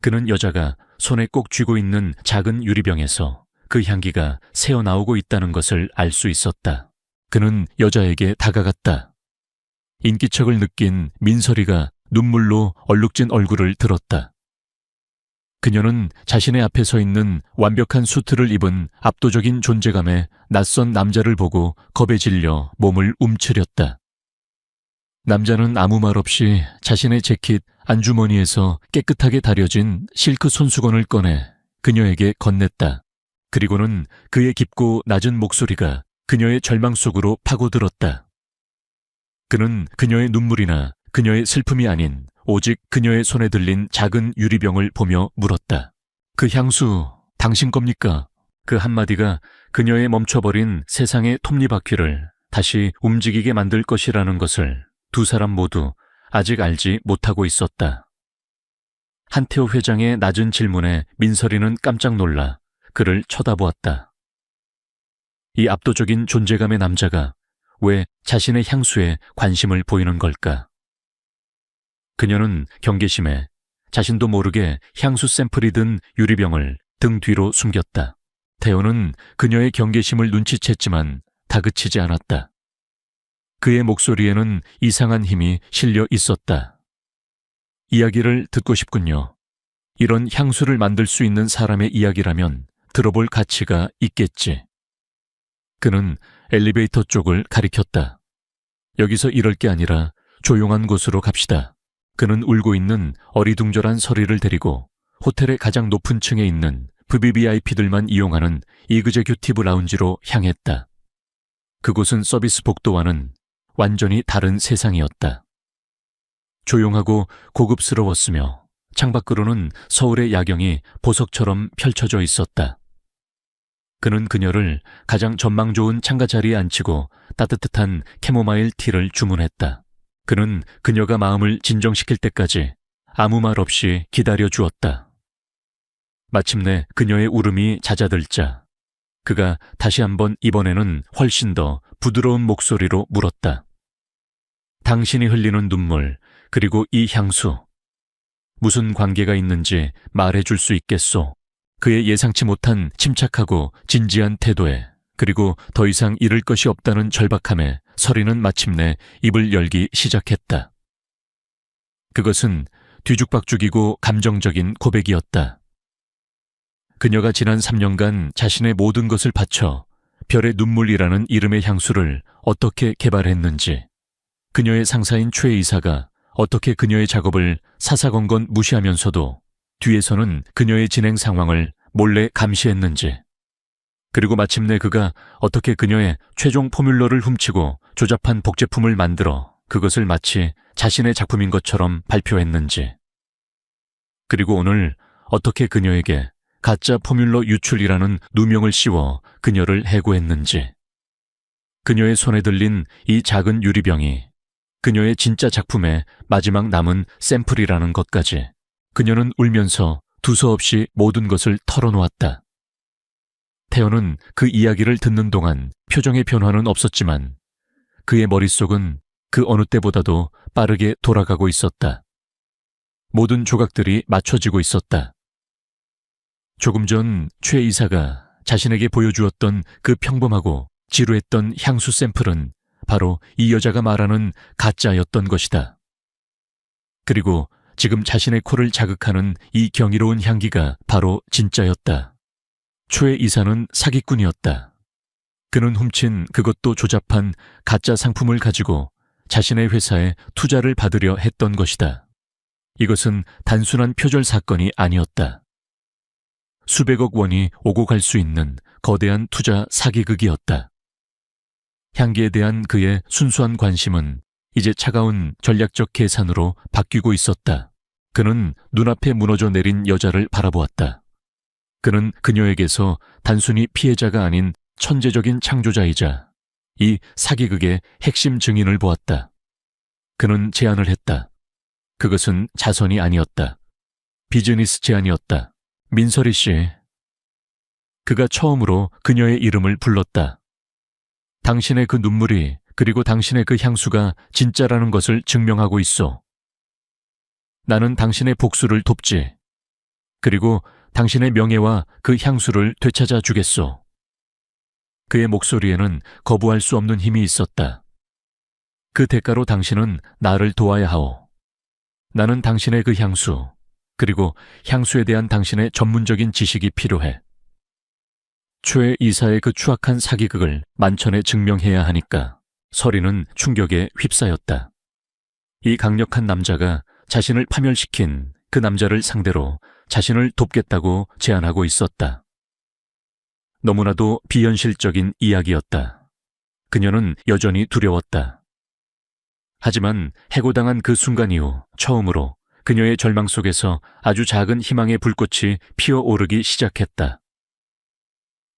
그는 여자가 손에 꼭 쥐고 있는 작은 유리병에서 그 향기가 새어나오고 있다는 것을 알 수 있었다. 그는 여자에게 다가갔다. 인기척을 느낀 민설이가 눈물로 얼룩진 얼굴을 들었다. 그녀는 자신의 앞에 서 있는 완벽한 수트를 입은 압도적인 존재감의 낯선 남자를 보고 겁에 질려 몸을 움츠렸다. 남자는 아무 말 없이 자신의 재킷 안주머니에서 깨끗하게 다려진 실크 손수건을 꺼내 그녀에게 건넸다. 그리고는 그의 깊고 낮은 목소리가 그녀의 절망 속으로 파고들었다. 그는 그녀의 눈물이나 그녀의 슬픔이 아닌 오직 그녀의 손에 들린 작은 유리병을 보며 물었다. 그 향수 당신 겁니까? 그 한마디가 그녀의 멈춰버린 세상의 톱니바퀴를 다시 움직이게 만들 것이라는 것을 두 사람 모두 아직 알지 못하고 있었다. 한태호 회장의 낮은 질문에 민설이는 깜짝 놀라 그를 쳐다보았다. 이 압도적인 존재감의 남자가 왜 자신의 향수에 관심을 보이는 걸까? 그녀는 경계심에 자신도 모르게 향수 샘플이 든 유리병을 등 뒤로 숨겼다. 태호는 그녀의 경계심을 눈치챘지만 다그치지 않았다. 그의 목소리에는 이상한 힘이 실려 있었다. 이야기를 듣고 싶군요. 이런 향수를 만들 수 있는 사람의 이야기라면 들어볼 가치가 있겠지. 그는 엘리베이터 쪽을 가리켰다. 여기서 이럴 게 아니라 조용한 곳으로 갑시다. 그는 울고 있는 어리둥절한 서리를 데리고 호텔의 가장 높은 층에 있는 VVIP들만 이용하는 이그제큐티브 라운지로 향했다. 그곳은 서비스 복도와는 완전히 다른 세상이었다. 조용하고 고급스러웠으며 창밖으로는 서울의 야경이 보석처럼 펼쳐져 있었다. 그는 그녀를 가장 전망 좋은 창가 자리에 앉히고 따뜻한 캐모마일 티를 주문했다. 그는 그녀가 마음을 진정시킬 때까지 아무 말 없이 기다려 주었다. 마침내 그녀의 울음이 잦아들자 그가 다시 한번 이번에는 훨씬 더 부드러운 목소리로 물었다. 당신이 흘리는 눈물, 그리고 이 향수, 무슨 관계가 있는지 말해줄 수 있겠소? 그의 예상치 못한 침착하고 진지한 태도에, 그리고 더 이상 잃을 것이 없다는 절박함에 서리는 마침내 입을 열기 시작했다. 그것은 뒤죽박죽이고 감정적인 고백이었다. 그녀가 지난 3년간 자신의 모든 것을 바쳐 별의 눈물이라는 이름의 향수를 어떻게 개발했는지, 그녀의 상사인 최 이사가 어떻게 그녀의 작업을 사사건건 무시하면서도 뒤에서는 그녀의 진행 상황을 몰래 감시했는지, 그리고 마침내 그가 어떻게 그녀의 최종 포뮬러를 훔치고 조잡한 복제품을 만들어 그것을 마치 자신의 작품인 것처럼 발표했는지, 그리고 오늘 어떻게 그녀에게 가짜 포뮬러 유출이라는 누명을 씌워 그녀를 해고했는지, 그녀의 손에 들린 이 작은 유리병이 그녀의 진짜 작품의 마지막 남은 샘플이라는 것까지 그녀는 울면서 두서없이 모든 것을 털어놓았다. 태연은 그 이야기를 듣는 동안 표정의 변화는 없었지만 그의 머릿속은 그 어느 때보다도 빠르게 돌아가고 있었다. 모든 조각들이 맞춰지고 있었다. 조금 전 최 이사가 자신에게 보여주었던 그 평범하고 지루했던 향수 샘플은 바로 이 여자가 말하는 가짜였던 것이다. 그리고 지금 자신의 코를 자극하는 이 경이로운 향기가 바로 진짜였다. 최 이사는 사기꾼이었다. 그는 훔친 그것도 조잡한 가짜 상품을 가지고 자신의 회사에 투자를 받으려 했던 것이다. 이것은 단순한 표절 사건이 아니었다. 수백억 원이 오고 갈 수 있는 거대한 투자 사기극이었다. 향기에 대한 그의 순수한 관심은 이제 차가운 전략적 계산으로 바뀌고 있었다. 그는 눈앞에 무너져 내린 여자를 바라보았다. 그는 그녀에게서 단순히 피해자가 아닌 천재적인 창조자이자 이 사기극의 핵심 증인을 보았다. 그는 제안을 했다. 그것은 자선이 아니었다. 비즈니스 제안이었다. 민설이 씨. 그가 처음으로 그녀의 이름을 불렀다. 당신의 그 눈물이, 그리고 당신의 그 향수가 진짜라는 것을 증명하고 있어. 나는 당신의 복수를 돕지. 그리고 당신의 명예와 그 향수를 되찾아 주겠소. 그의 목소리에는 거부할 수 없는 힘이 있었다. 그 대가로 당신은 나를 도와야 하오. 나는 당신의 그 향수, 그리고 향수에 대한 당신의 전문적인 지식이 필요해. 최 이사의 그 추악한 사기극을 만천에 증명해야 하니까 서리는 충격에 휩싸였다. 이 강력한 남자가 자신을 파멸시킨 그 남자를 상대로 자신을 돕겠다고 제안하고 있었다. 너무나도 비현실적인 이야기였다. 그녀는 여전히 두려웠다. 하지만 해고당한 그 순간 이후 처음으로 그녀의 절망 속에서 아주 작은 희망의 불꽃이 피어오르기 시작했다.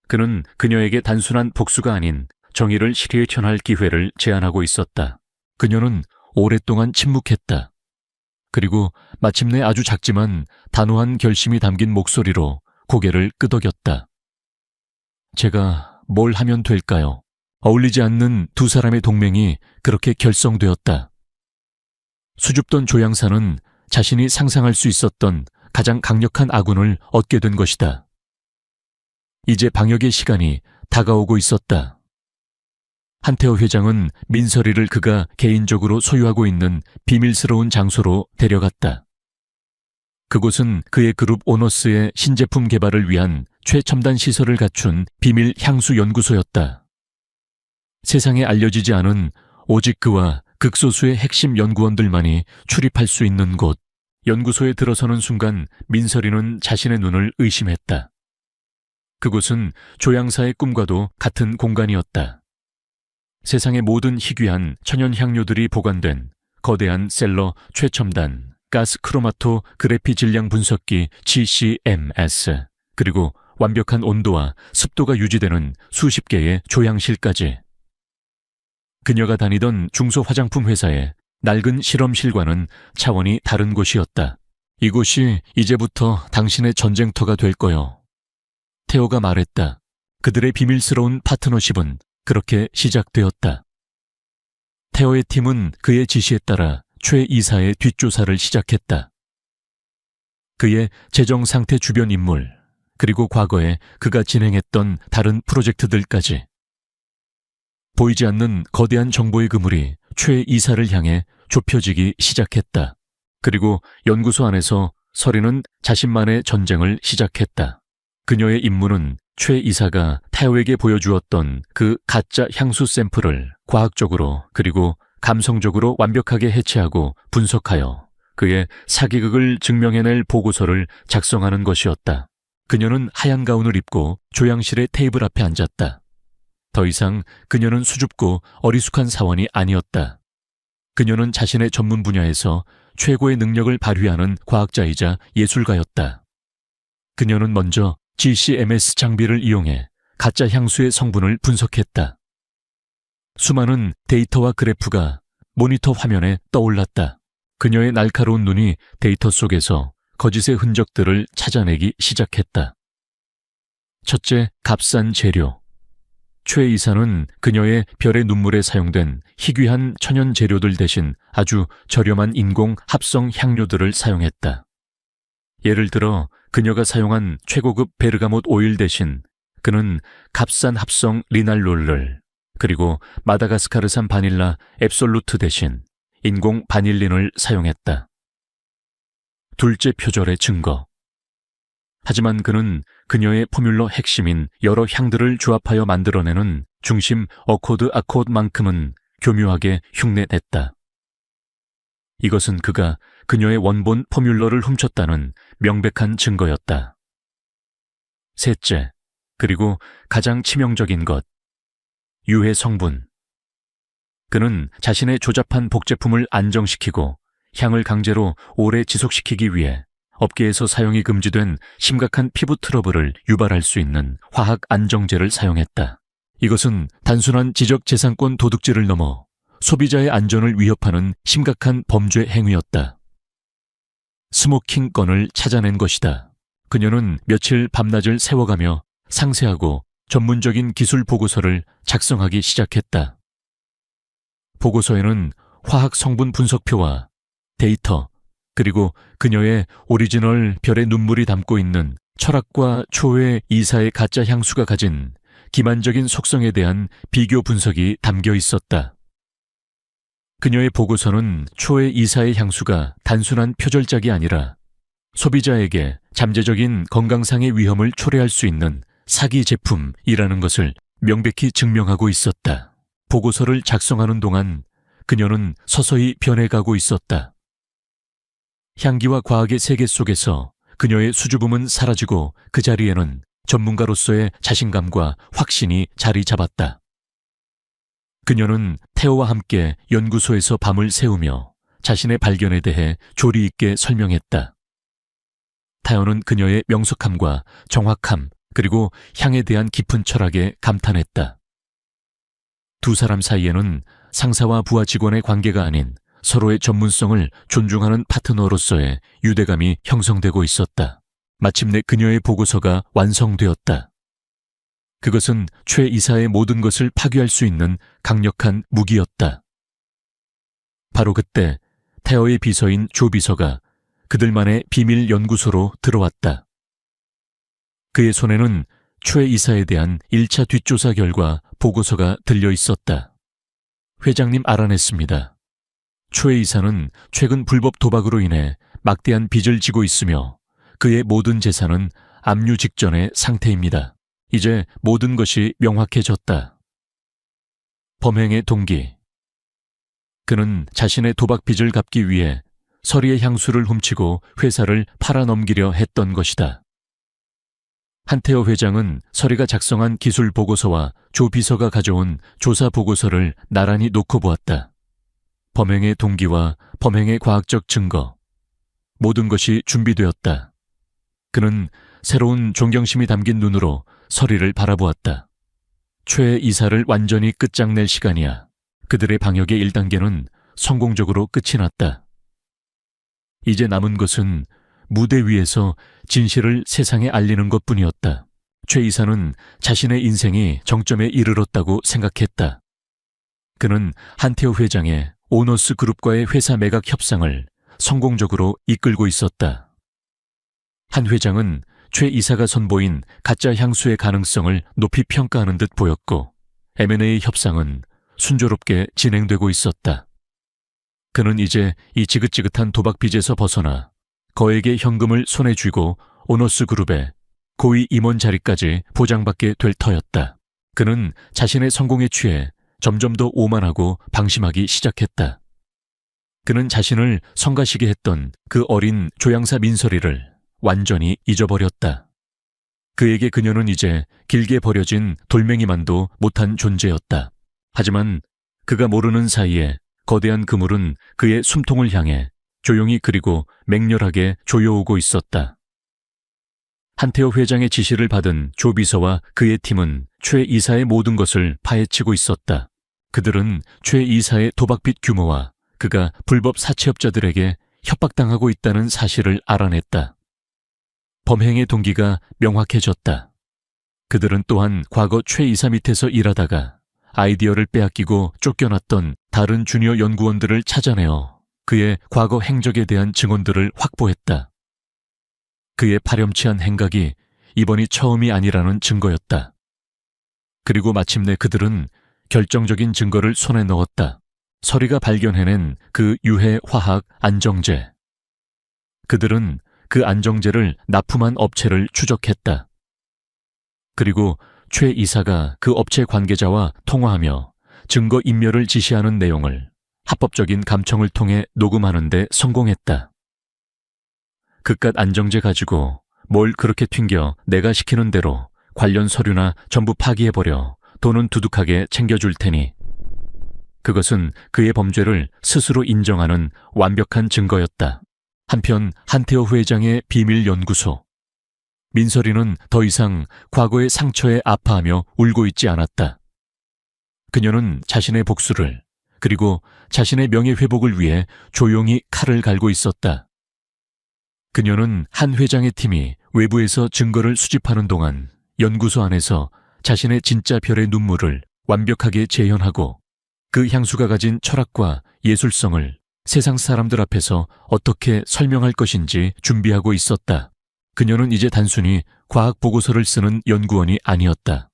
그는 그녀에게 단순한 복수가 아닌 정의를 실현할 기회를 제안하고 있었다. 그녀는 오랫동안 침묵했다. 그리고 마침내 아주 작지만 단호한 결심이 담긴 목소리로 고개를 끄덕였다. 제가 뭘 하면 될까요? 어울리지 않는 두 사람의 동맹이 그렇게 결성되었다. 수줍던 조향사는 자신이 상상할 수 있었던 가장 강력한 아군을 얻게 된 것이다. 이제 방역의 시간이 다가오고 있었다. 한태호 회장은 민설이를 그가 개인적으로 소유하고 있는 비밀스러운 장소로 데려갔다. 그곳은 그의 그룹 오너스의 신제품 개발을 위한 최첨단 시설을 갖춘 비밀 향수 연구소였다. 세상에 알려지지 않은 오직 그와 극소수의 핵심 연구원들만이 출입할 수 있는 곳. 연구소에 들어서는 순간 민설이는 자신의 눈을 의심했다. 그곳은 조향사의 꿈과도 같은 공간이었다. 세상의 모든 희귀한 천연향료들이 보관된 거대한 셀러 최첨단 가스 크로마토 그래피 질량 분석기 GCMS, 그리고 완벽한 온도와 습도가 유지되는 수십 개의 조향실까지. 그녀가 다니던 중소 화장품 회사의 낡은 실험실과는 차원이 다른 곳이었다. 이곳이 이제부터 당신의 전쟁터가 될 거요. 테오가 말했다. 그들의 비밀스러운 파트너십은 그렇게 시작되었다. 테오의 팀은 그의 지시에 따라 최 이사의 뒷조사를 시작했다. 그의 재정 상태 주변 인물, 그리고 과거에 그가 진행했던 다른 프로젝트들까지. 보이지 않는 거대한 정보의 그물이 최 이사를 향해 좁혀지기 시작했다. 그리고 연구소 안에서 서리는 자신만의 전쟁을 시작했다. 그녀의 임무는 최 이사가 테오에게 보여주었던 그 가짜 향수 샘플을 과학적으로 그리고 감성적으로 완벽하게 해체하고 분석하여 그의 사기극을 증명해낼 보고서를 작성하는 것이었다. 그녀는 하얀 가운을 입고 조향실의 테이블 앞에 앉았다. 더 이상 그녀는 수줍고 어리숙한 사원이 아니었다. 그녀는 자신의 전문 분야에서 최고의 능력을 발휘하는 과학자이자 예술가였다. 그녀는 먼저 GCMS 장비를 이용해 가짜 향수의 성분을 분석했다. 수많은 데이터와 그래프가 모니터 화면에 떠올랐다. 그녀의 날카로운 눈이 데이터 속에서 거짓의 흔적들을 찾아내기 시작했다. 첫째, 값싼 재료. 최 이사는 그녀의 별의 눈물에 사용된 희귀한 천연 재료들 대신 아주 저렴한 인공 합성 향료들을 사용했다. 예를 들어 그녀가 사용한 최고급 베르가못 오일 대신 그는 값싼 합성 리날롤을, 그리고 마다가스카르산 바닐라 앱솔루트 대신 인공 바닐린을 사용했다. 둘째 표절의 증거. 하지만 그는 그녀의 포뮬러 핵심인 여러 향들을 조합하여 만들어내는 중심 어코드 아코드만큼은 교묘하게 흉내냈다. 이것은 그가 그녀의 원본 포뮬러를 훔쳤다는 명백한 증거였다. 셋째, 그리고 가장 치명적인 것, 유해 성분. 그는 자신의 조잡한 복제품을 안정시키고 향을 강제로 오래 지속시키기 위해 업계에서 사용이 금지된 심각한 피부 트러블을 유발할 수 있는 화학 안정제를 사용했다. 이것은 단순한 지적재산권 도둑질을 넘어 소비자의 안전을 위협하는 심각한 범죄 행위였다. 스모킹 건을 찾아낸 것이다. 그녀는 며칠 밤낮을 세워가며 상세하고 전문적인 기술 보고서를 작성하기 시작했다. 보고서에는 화학 성분 분석표와 데이터, 그리고 그녀의 오리지널 별의 눈물이 담고 있는 철학과 초회 이사의 가짜 향수가 가진 기만적인 속성에 대한 비교 분석이 담겨 있었다. 그녀의 보고서는 초회 이사의 향수가 단순한 표절작이 아니라 소비자에게 잠재적인 건강상의 위험을 초래할 수 있는 사기 제품이라는 것을 명백히 증명하고 있었다. 보고서를 작성하는 동안 그녀는 서서히 변해가고 있었다. 향기와 과학의 세계 속에서 그녀의 수줍음은 사라지고 그 자리에는 전문가로서의 자신감과 확신이 자리 잡았다. 그녀는 테오와 함께 연구소에서 밤을 새우며 자신의 발견에 대해 조리 있게 설명했다. 타요는 그녀의 명석함과 정확함, 그리고 향에 대한 깊은 철학에 감탄했다. 두 사람 사이에는 상사와 부하 직원의 관계가 아닌 서로의 전문성을 존중하는 파트너로서의 유대감이 형성되고 있었다. 마침내 그녀의 보고서가 완성되었다. 그것은 최 이사의 모든 것을 파괴할 수 있는 강력한 무기였다. 바로 그때 테어의 비서인 조 비서가 그들만의 비밀 연구소로 들어왔다. 그의 손에는 최 이사에 대한 1차 뒷조사 결과 보고서가 들려 있었다. 회장님 알아냈습니다. 최 이사는 최근 불법 도박으로 인해 막대한 빚을 지고 있으며 그의 모든 재산은 압류 직전의 상태입니다. 이제 모든 것이 명확해졌다. 범행의 동기. 그는 자신의 도박 빚을 갚기 위해 서리의 향수를 훔치고 회사를 팔아넘기려 했던 것이다. 한태호 회장은 서리가 작성한 기술 보고서와 조 비서가 가져온 조사 보고서를 나란히 놓고 보았다. 범행의 동기와 범행의 과학적 증거, 모든 것이 준비되었다. 그는 새로운 존경심이 담긴 눈으로 서리를 바라보았다. 최 이사를 완전히 끝장낼 시간이야. 그들의 방역의 1단계는 성공적으로 끝이 났다. 이제 남은 것은 무대 위에서 진실을 세상에 알리는 것뿐이었다. 최 이사는 자신의 인생이 정점에 이르렀다고 생각했다. 그는 한태호 회장의 오너스 그룹과의 회사 매각 협상을 성공적으로 이끌고 있었다. 한 회장은 최 이사가 선보인 가짜 향수의 가능성을 높이 평가하는 듯 보였고, M&A 협상은 순조롭게 진행되고 있었다. 그는 이제 이 지긋지긋한 도박 빚에서 벗어나 거액의 현금을 손에 쥐고 오너스 그룹의 고위 임원 자리까지 보장받게 될 터였다. 그는 자신의 성공에 취해 점점 더 오만하고 방심하기 시작했다. 그는 자신을 성가시게 했던 그 어린 조향사 민설이를 완전히 잊어버렸다. 그에게 그녀는 이제 길게 버려진 돌멩이만도 못한 존재였다. 하지만 그가 모르는 사이에 거대한 그물은 그의 숨통을 향해 조용히 그리고 맹렬하게 조여오고 있었다. 한태호 회장의 지시를 받은 조 비서와 그의 팀은 최 이사의 모든 것을 파헤치고 있었다. 그들은 최 이사의 도박빚 규모와 그가 불법 사채업자들에게 협박당하고 있다는 사실을 알아냈다. 범행의 동기가 명확해졌다. 그들은 또한 과거 최 이사 밑에서 일하다가 아이디어를 빼앗기고 쫓겨났던 다른 주니어 연구원들을 찾아내어 그의 과거 행적에 대한 증언들을 확보했다. 그의 파렴치한 행각이 이번이 처음이 아니라는 증거였다. 그리고 마침내 그들은 결정적인 증거를 손에 넣었다. 서리가 발견해낸 그 유해 화학 안정제. 그들은 그 안정제를 납품한 업체를 추적했다. 그리고 최 이사가 그 업체 관계자와 통화하며 증거 인멸을 지시하는 내용을 합법적인 감청을 통해 녹음하는 데 성공했다. 그깟 안정제 가지고 뭘 그렇게 튕겨 내가 시키는 대로 관련 서류나 전부 파기해버려 돈은 두둑하게 챙겨줄 테니. 그것은 그의 범죄를 스스로 인정하는 완벽한 증거였다. 한편 한태호 회장의 비밀 연구소. 민설이는 더 이상 과거의 상처에 아파하며 울고 있지 않았다. 그녀는 자신의 복수를, 그리고 자신의 명예회복을 위해 조용히 칼을 갈고 있었다. 그녀는 한 회장의 팀이 외부에서 증거를 수집하는 동안 연구소 안에서 자신의 진짜 별의 눈물을 완벽하게 재현하고 그 향수가 가진 철학과 예술성을 세상 사람들 앞에서 어떻게 설명할 것인지 준비하고 있었다. 그녀는 이제 단순히 과학 보고서를 쓰는 연구원이 아니었다.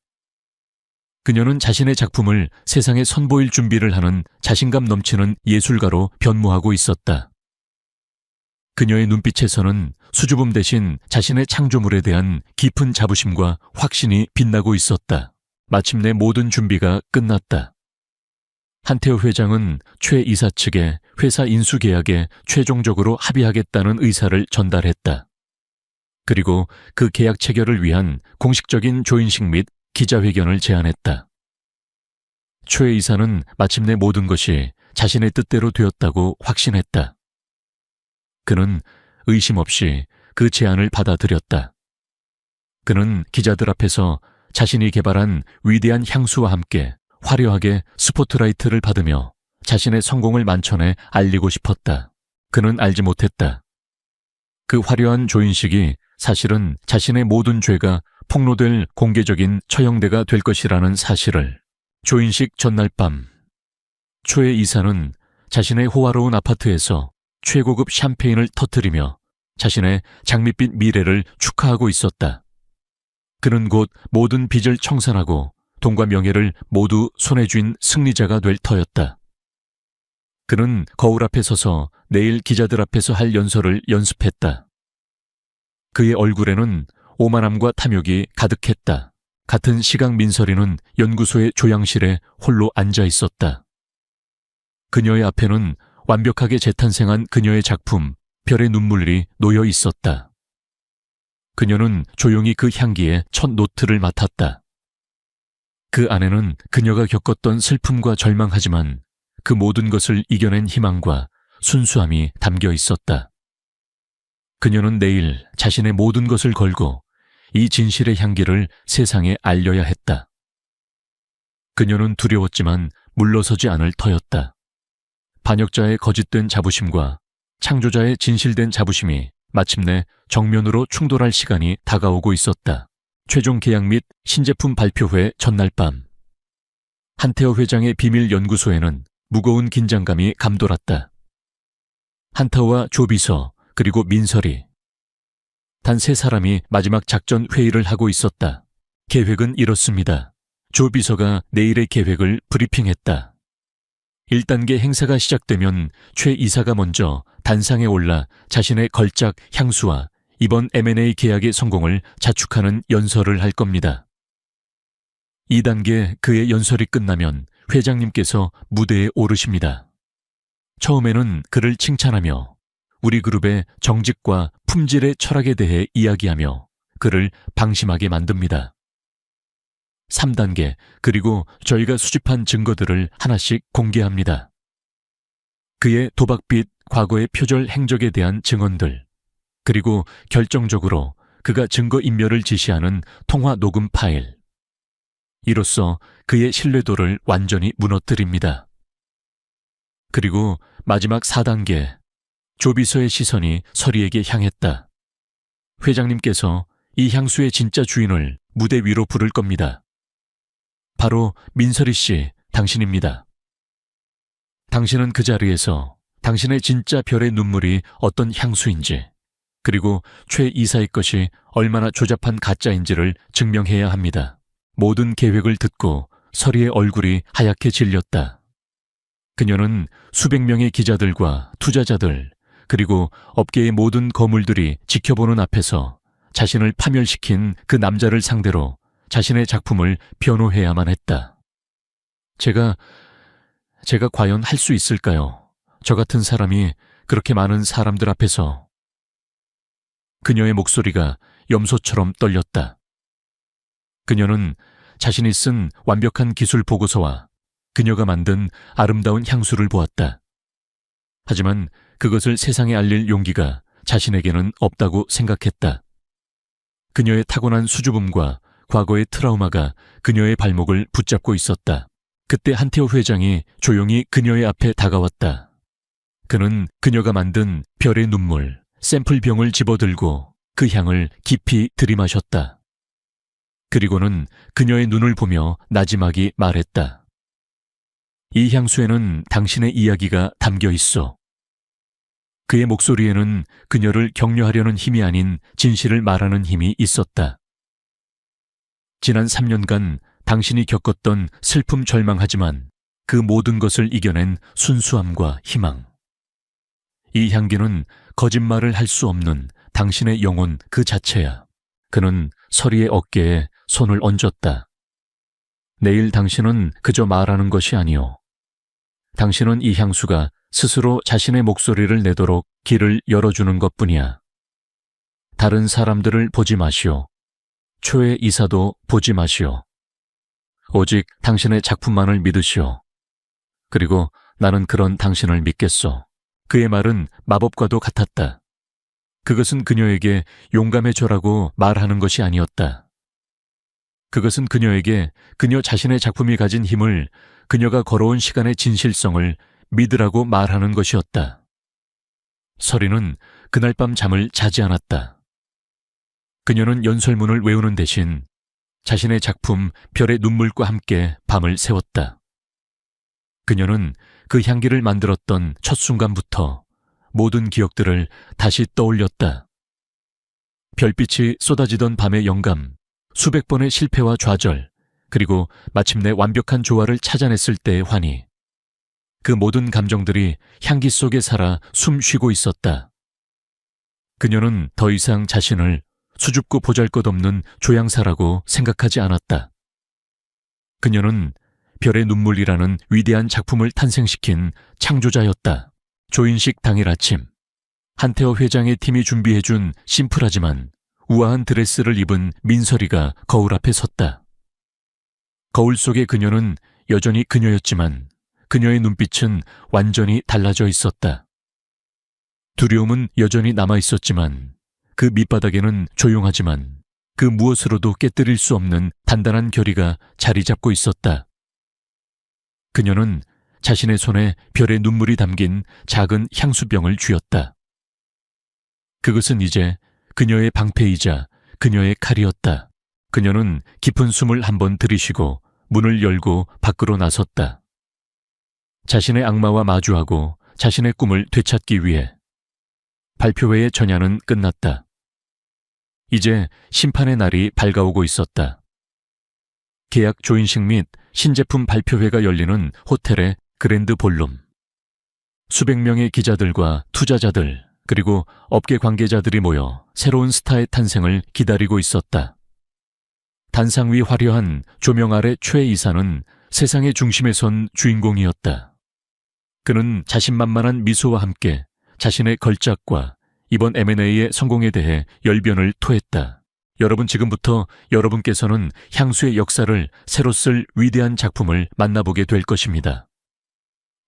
그녀는 자신의 작품을 세상에 선보일 준비를 하는 자신감 넘치는 예술가로 변모하고 있었다. 그녀의 눈빛에서는 수줍음 대신 자신의 창조물에 대한 깊은 자부심과 확신이 빛나고 있었다. 마침내 모든 준비가 끝났다. 한태호 회장은 최 이사 측에 회사 인수 계약에 최종적으로 합의하겠다는 의사를 전달했다. 그리고 그 계약 체결을 위한 공식적인 조인식 및 기자회견을 제안했다. 최 이사는 마침내 모든 것이 자신의 뜻대로 되었다고 확신했다. 그는 의심 없이 그 제안을 받아들였다. 그는 기자들 앞에서 자신이 개발한 위대한 향수와 함께 화려하게 스포트라이트를 받으며 자신의 성공을 만천에 알리고 싶었다. 그는 알지 못했다. 그 화려한 조인식이 사실은 자신의 모든 죄가 폭로될 공개적인 처형대가 될 것이라는 사실을. 조인식 전날 밤, 최 이사는 자신의 호화로운 아파트에서 최고급 샴페인을 터뜨리며 자신의 장밋빛 미래를 축하하고 있었다. 그는 곧 모든 빚을 청산하고 돈과 명예를 모두 손에 쥔 승리자가 될 터였다. 그는 거울 앞에 서서 내일 기자들 앞에서 할 연설을 연습했다. 그의 얼굴에는 오만함과 탐욕이 가득했다. 같은 시각 민설이는 연구소의 조향실에 홀로 앉아 있었다. 그녀의 앞에는 완벽하게 재탄생한 그녀의 작품 별의 눈물이 놓여 있었다. 그녀는 조용히 그 향기의 첫 노트를 맡았다. 그 안에는 그녀가 겪었던 슬픔과 절망하지만 그 모든 것을 이겨낸 희망과 순수함이 담겨 있었다. 그녀는 내일 자신의 모든 것을 걸고 이 진실의 향기를 세상에 알려야 했다. 그녀는 두려웠지만 물러서지 않을 터였다. 반역자의 거짓된 자부심과 창조자의 진실된 자부심이 마침내 정면으로 충돌할 시간이 다가오고 있었다. 최종 계약 및 신제품 발표회 전날 밤, 한태호 회장의 비밀 연구소에는 무거운 긴장감이 감돌았다. 한태호와 조 비서 그리고 민설이 단 3사람이 마지막 작전 회의를 하고 있었다. 계획은 이렇습니다. 조 비서가 내일의 계획을 브리핑했다. 1단계 행사가 시작되면 최 이사가 먼저 단상에 올라 자신의 걸작 향수와 이번 M&A 계약의 성공을 자축하는 연설을 할 겁니다. 2단계 그의 연설이 끝나면 회장님께서 무대에 오르십니다. 처음에는 그를 칭찬하며 우리 그룹의 정직과 품질의 철학에 대해 이야기하며 그를 방심하게 만듭니다. 3단계, 그리고 저희가 수집한 증거들을 하나씩 공개합니다. 그의 도박빚 과거의 표절 행적에 대한 증언들, 그리고 결정적으로 그가 증거인멸을 지시하는 통화 녹음 파일. 이로써 그의 신뢰도를 완전히 무너뜨립니다. 그리고 마지막 4단계, 조비서의 시선이 서리에게 향했다. 회장님께서 이 향수의 진짜 주인을 무대 위로 부를 겁니다. 바로 민설이 씨, 당신입니다. 당신은 그 자리에서 당신의 진짜 별의 눈물이 어떤 향수인지, 그리고 최 이사의 것이 얼마나 조잡한 가짜인지를 증명해야 합니다. 모든 계획을 듣고 서리의 얼굴이 하얗게 질렸다. 그녀는 수백 명의 기자들과 투자자들, 그리고 업계의 모든 거물들이 지켜보는 앞에서 자신을 파멸시킨 그 남자를 상대로 자신의 작품을 변호해야만 했다. 제가 과연 할 수 있을까요? 저 같은 사람이 그렇게 많은 사람들 앞에서. 그녀의 목소리가 염소처럼 떨렸다. 그녀는 자신이 쓴 완벽한 기술 보고서와 그녀가 만든 아름다운 향수를 보았다. 하지만 그것을 세상에 알릴 용기가 자신에게는 없다고 생각했다. 그녀의 타고난 수줍음과 과거의 트라우마가 그녀의 발목을 붙잡고 있었다. 그때 한태호 회장이 조용히 그녀의 앞에 다가왔다. 그는 그녀가 만든 별의 눈물, 샘플병을 집어들고 그 향을 깊이 들이마셨다. 그리고는 그녀의 눈을 보며 나지막이 말했다. 이 향수에는 당신의 이야기가 담겨 있어. 그의 목소리에는 그녀를 격려하려는 힘이 아닌 진실을 말하는 힘이 있었다. 지난 3년간 당신이 겪었던 슬픔 절망하지만 그 모든 것을 이겨낸 순수함과 희망. 이 향기는 거짓말을 할 수 없는 당신의 영혼 그 자체야. 그는 서리의 어깨에 손을 얹었다. 내일 당신은 그저 말하는 것이 아니오. 당신은 이 향수가 스스로 자신의 목소리를 내도록 길을 열어주는 것뿐이야. 다른 사람들을 보지 마시오. 초의 이사도 보지 마시오. 오직 당신의 작품만을 믿으시오. 그리고 나는 그런 당신을 믿겠소. 그의 말은 마법과도 같았다. 그것은 그녀에게 용감해져라고 말하는 것이 아니었다. 그것은 그녀에게 그녀 자신의 작품이 가진 힘을, 그녀가 걸어온 시간의 진실성을 믿으라고 말하는 것이었다. 서리는 그날 밤 잠을 자지 않았다. 그녀는 연설문을 외우는 대신 자신의 작품 별의 눈물과 함께 밤을 새웠다. 그녀는 그 향기를 만들었던 첫 순간부터 모든 기억들을 다시 떠올렸다. 별빛이 쏟아지던 밤의 영감, 수백 번의 실패와 좌절, 그리고 마침내 완벽한 조화를 찾아냈을 때의 환희. 그 모든 감정들이 향기 속에 살아 숨 쉬고 있었다. 그녀는 더 이상 자신을 수줍고 보잘것없는 조향사라고 생각하지 않았다. 그녀는 별의 눈물이라는 위대한 작품을 탄생시킨 창조자였다. 조인식 당일 아침, 한태호 회장의 팀이 준비해준 심플하지만 우아한 드레스를 입은 민설이가 거울 앞에 섰다. 거울 속의 그녀는 여전히 그녀였지만 그녀의 눈빛은 완전히 달라져 있었다. 두려움은 여전히 남아있었지만 그 밑바닥에는 조용하지만 그 무엇으로도 깨뜨릴 수 없는 단단한 결의가 자리 잡고 있었다. 그녀는 자신의 손에 별의 눈물이 담긴 작은 향수병을 쥐었다. 그것은 이제 그녀의 방패이자 그녀의 칼이었다. 그녀는 깊은 숨을 한번 들이쉬고 문을 열고 밖으로 나섰다. 자신의 악마와 마주하고 자신의 꿈을 되찾기 위해. 발표회의 전야는 끝났다. 이제 심판의 날이 밝아오고 있었다. 계약 조인식 및 신제품 발표회가 열리는 호텔의 그랜드 볼룸. 수백 명의 기자들과 투자자들 그리고 업계 관계자들이 모여 새로운 스타의 탄생을 기다리고 있었다. 단상 위 화려한 조명 아래 최 이사는 세상의 중심에 선 주인공이었다. 그는 자신만만한 미소와 함께 자신의 걸작과 이번 M&A의 성공에 대해 열변을 토했다. 여러분, 지금부터 여러분께서는 향수의 역사를 새로 쓸 위대한 작품을 만나보게 될 것입니다.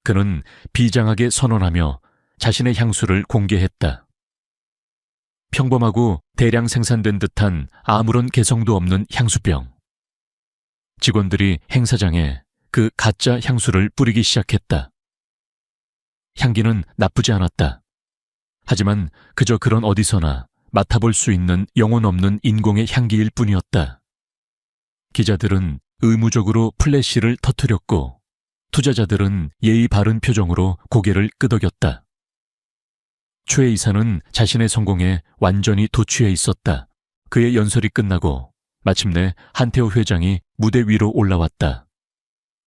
그는 비장하게 선언하며 자신의 향수를 공개했다. 평범하고 대량 생산된 듯한 아무런 개성도 없는 향수병. 직원들이 행사장에 그 가짜 향수를 뿌리기 시작했다. 향기는 나쁘지 않았다. 하지만 그저 그런 어디서나 맡아볼 수 있는 영혼 없는 인공의 향기일 뿐이었다. 기자들은 의무적으로 플래시를 터뜨렸고 투자자들은 예의 바른 표정으로 고개를 끄덕였다. 최 이사는 자신의 성공에 완전히 도취해 있었다. 그의 연설이 끝나고 마침내 한태호 회장이 무대 위로 올라왔다.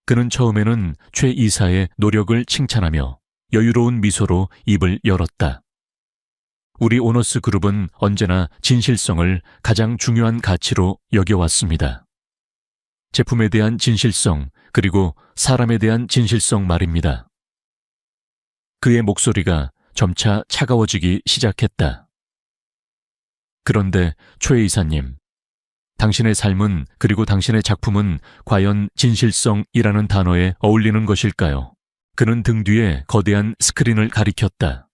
그는 처음에는 최 이사의 노력을 칭찬하며 여유로운 미소로 입을 열었다. 우리 오너스 그룹은 언제나 진실성을 가장 중요한 가치로 여겨왔습니다. 제품에 대한 진실성 그리고 사람에 대한 진실성 말입니다. 그의 목소리가 점차 차가워지기 시작했다. 그런데 최 이사님, 당신의 삶은 그리고 당신의 작품은 과연 진실성이라는 단어에 어울리는 것일까요? 그는 등 뒤에 거대한 스크린을 가리켰다.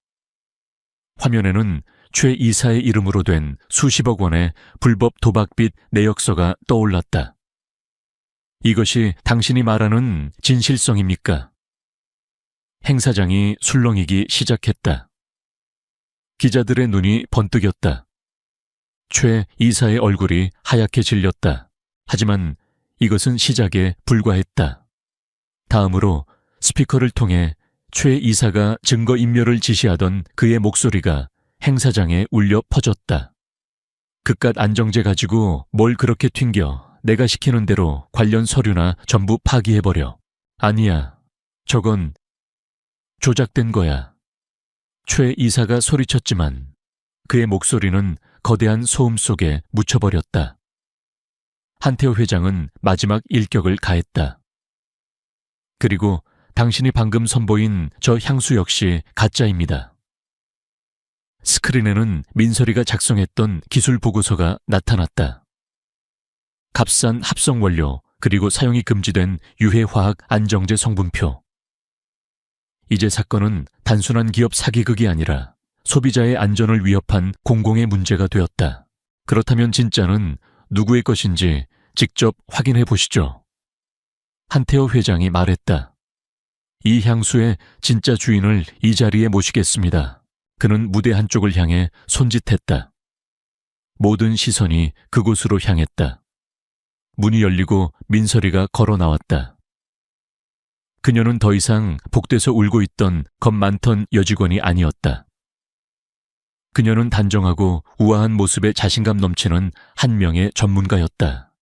화면에는 최 이사의 이름으로 된 수십억 원의 불법 도박빚 내역서가 떠올랐다. 이것이 당신이 말하는 진실성입니까? 행사장이 술렁이기 시작했다. 기자들의 눈이 번뜩였다. 최 이사의 얼굴이 하얗게 질렸다. 하지만 이것은 시작에 불과했다. 다음으로 스피커를 통해 최 이사가 증거인멸을 지시하던 그의 목소리가 행사장에 울려 퍼졌다. 그깟 안정제 가지고 뭘 그렇게 튕겨. 내가 시키는 대로 관련 서류나 전부 파기해버려. 아니야. 저건 조작된 거야. 최 이사가 소리쳤지만 그의 목소리는 거대한 소음 속에 묻혀버렸다. 한태호 회장은 마지막 일격을 가했다. 그리고 당신이 방금 선보인 저 향수 역시 가짜입니다. 스크린에는 민설이가 작성했던 기술 보고서가 나타났다. 값싼 합성 원료 그리고 사용이 금지된 유해화학 안정제 성분표. 이제 사건은 단순한 기업 사기극이 아니라 소비자의 안전을 위협한 공공의 문제가 되었다. 그렇다면 진짜는 누구의 것인지 직접 확인해 보시죠. 한태호 회장이 말했다. 이 향수의 진짜 주인을 이 자리에 모시겠습니다. 그는 무대 한쪽을 향해 손짓했다. 모든 시선이 그곳으로 향했다. 문이 열리고 민설이가 걸어 나왔다. 그녀는 더 이상 복대서 울고 있던 겁 많던 여직원이 아니었다. 그녀는 단정하고 우아한 모습에 자신감 넘치는 한 명의 전문가였다.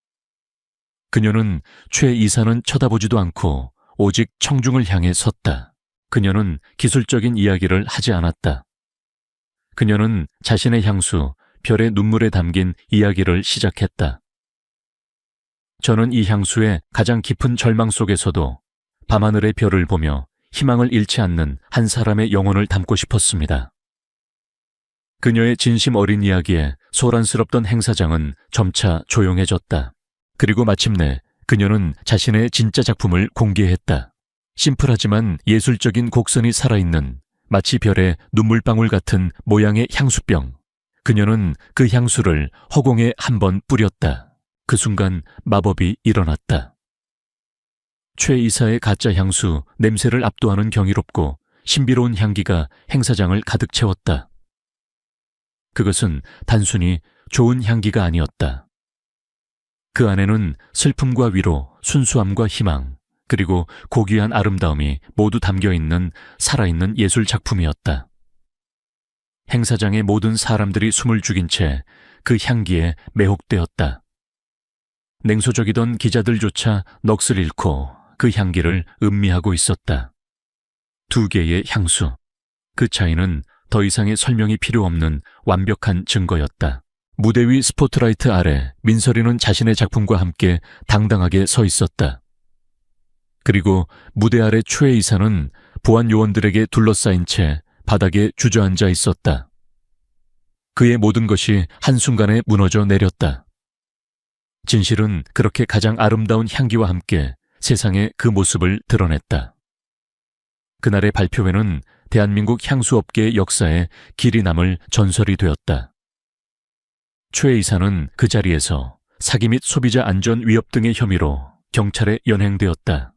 그녀는 최 이사는 쳐다보지도 않고 오직 청중을 향해 섰다. 그녀는 기술적인 이야기를 하지 않았다. 그녀는 자신의 향수, 별의 눈물에 담긴 이야기를 시작했다. 저는 이 향수의 가장 깊은 절망 속에서도 밤하늘의 별을 보며 희망을 잃지 않는 한 사람의 영혼을 담고 싶었습니다. 그녀의 진심 어린 이야기에 소란스럽던 행사장은 점차 조용해졌다. 그리고 마침내 그녀는 자신의 진짜 작품을 공개했다. 심플하지만 예술적인 곡선이 살아있는 마치 별의 눈물방울 같은 모양의 향수병. 그녀는 그 향수를 허공에 한번 뿌렸다. 그 순간 마법이 일어났다. 최 이사의 가짜 향수 냄새를 압도하는 경이롭고 신비로운 향기가 행사장을 가득 채웠다. 그것은 단순히 좋은 향기가 아니었다. 그 안에는 슬픔과 위로, 순수함과 희망, 그리고 고귀한 아름다움이 모두 담겨있는 살아있는 예술 작품이었다. 행사장의 모든 사람들이 숨을 죽인 채 그 향기에 매혹되었다. 냉소적이던 기자들조차 넋을 잃고 그 향기를 음미하고 있었다. 두 개의 향수. 그 차이는 더 이상의 설명이 필요 없는 완벽한 증거였다. 무대 위 스포트라이트 아래 민설이는 자신의 작품과 함께 당당하게 서 있었다. 그리고 무대 아래 최 이사는 보안 요원들에게 둘러싸인 채 바닥에 주저앉아 있었다. 그의 모든 것이 한순간에 무너져 내렸다. 진실은 그렇게 가장 아름다운 향기와 함께 세상에 그 모습을 드러냈다. 그날의 발표회는 대한민국 향수업계의 역사에 길이 남을 전설이 되었다. 최 이사는 그 자리에서 사기 및 소비자 안전 위협 등의 혐의로 경찰에 연행되었다.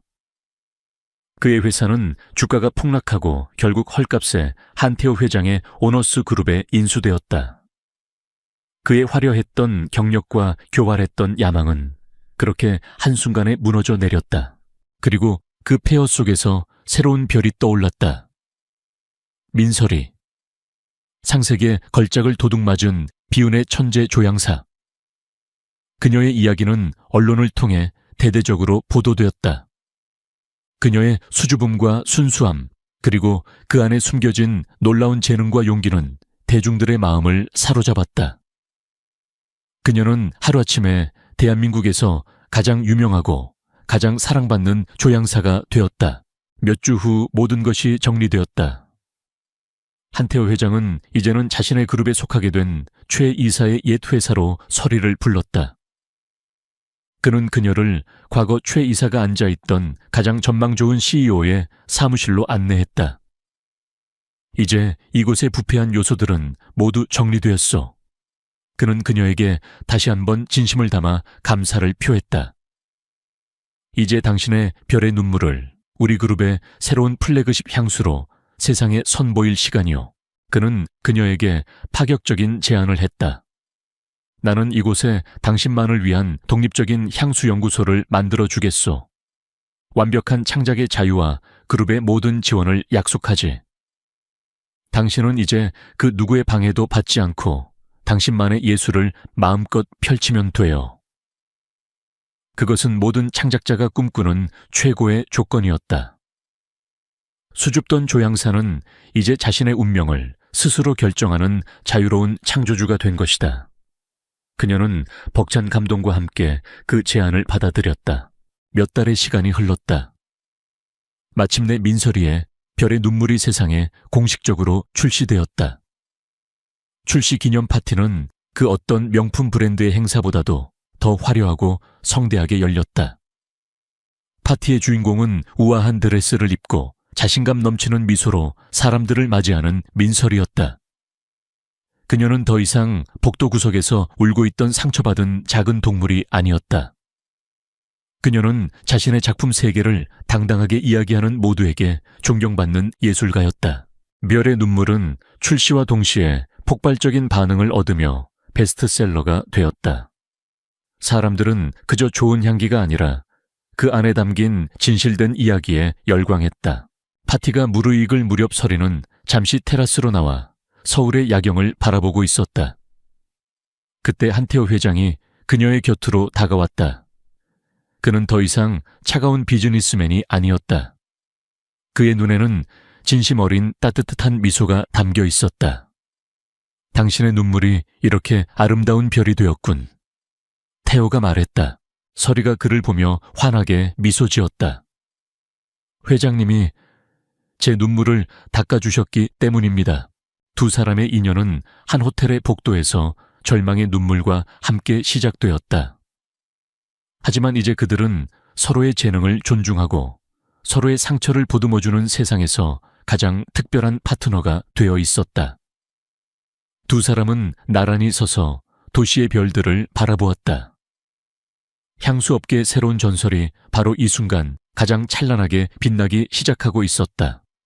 그의 회사는 주가가 폭락하고 결국 헐값에 한태호 회장의 오너스 그룹에 인수되었다. 그의 화려했던 경력과 교활했던 야망은 그렇게 한순간에 무너져 내렸다. 그리고 그 폐허 속에서 새로운 별이 떠올랐다. 민설이. 상색에 걸작을 도둑맞은 비운의 천재 조향사. 그녀의 이야기는 언론을 통해 대대적으로 보도되었다. 그녀의 수줍음과 순수함, 그리고 그 안에 숨겨진 놀라운 재능과 용기는 대중들의 마음을 사로잡았다. 그녀는 하루아침에 대한민국에서 가장 유명하고 가장 사랑받는 조향사가 되었다. 몇 주 후 모든 것이 정리되었다. 한태호 회장은 이제는 자신의 그룹에 속하게 된 최 이사의 옛 회사로 서리를 불렀다. 그는 그녀를 과거 최 이사가 앉아있던 가장 전망 좋은 CEO의 사무실로 안내했다. 이제 이곳의 부패한 요소들은 모두 정리되었어. 그는 그녀에게 다시 한번 진심을 담아 감사를 표했다. 이제 당신의 별의 눈물을 우리 그룹의 새로운 플래그십 향수로 세상에 선보일 시간이요. 그는 그녀에게 파격적인 제안을 했다. 나는 이곳에 당신만을 위한 독립적인 향수 연구소를 만들어 주겠소. 완벽한 창작의 자유와 그룹의 모든 지원을 약속하지. 당신은 이제 그 누구의 방해도 받지 않고 당신만의 예술을 마음껏 펼치면 돼요. 그것은 모든 창작자가 꿈꾸는 최고의 조건이었다. 수줍던 조향사는 이제 자신의 운명을 스스로 결정하는 자유로운 창조주가 된 것이다. 그녀는 벅찬 감동과 함께 그 제안을 받아들였다. 몇 달의 시간이 흘렀다. 마침내 민설이의 별의 눈물이 세상에 공식적으로 출시되었다. 출시 기념 파티는 그 어떤 명품 브랜드의 행사보다도 더 화려하고 성대하게 열렸다. 파티의 주인공은 우아한 드레스를 입고 자신감 넘치는 미소로 사람들을 맞이하는 민설이었다. 그녀는 더 이상 복도 구석에서 울고 있던 상처받은 작은 동물이 아니었다. 그녀는 자신의 작품 세계를 당당하게 이야기하는 모두에게 존경받는 예술가였다. 별의 눈물은 출시와 동시에 폭발적인 반응을 얻으며 베스트셀러가 되었다. 사람들은 그저 좋은 향기가 아니라 그 안에 담긴 진실된 이야기에 열광했다. 파티가 무르익을 무렵 설이는 잠시 테라스로 나와 서울의 야경을 바라보고 있었다. 그때 한태호 회장이 그녀의 곁으로 다가왔다. 그는 더 이상 차가운 비즈니스맨이 아니었다. 그의 눈에는 진심 어린 따뜻한 미소가 담겨 있었다. 당신의 눈물이 이렇게 아름다운 별이 되었군. 태호가 말했다. 서리가 그를 보며 환하게 미소 지었다. 회장님이 제 눈물을 닦아주셨기 때문입니다. 두 사람의 인연은 한 호텔의 복도에서 절망의 눈물과 함께 시작되었다. 하지만 이제 그들은 서로의 재능을 존중하고 서로의 상처를 보듬어주는 세상에서 가장 특별한 파트너가 되어 있었다. 두 사람은 나란히 서서 도시의 별들을 바라보았다. 향수업계의 새로운 전설이 바로 이 순간 가장 찬란하게 빛나기 시작하고 있었다.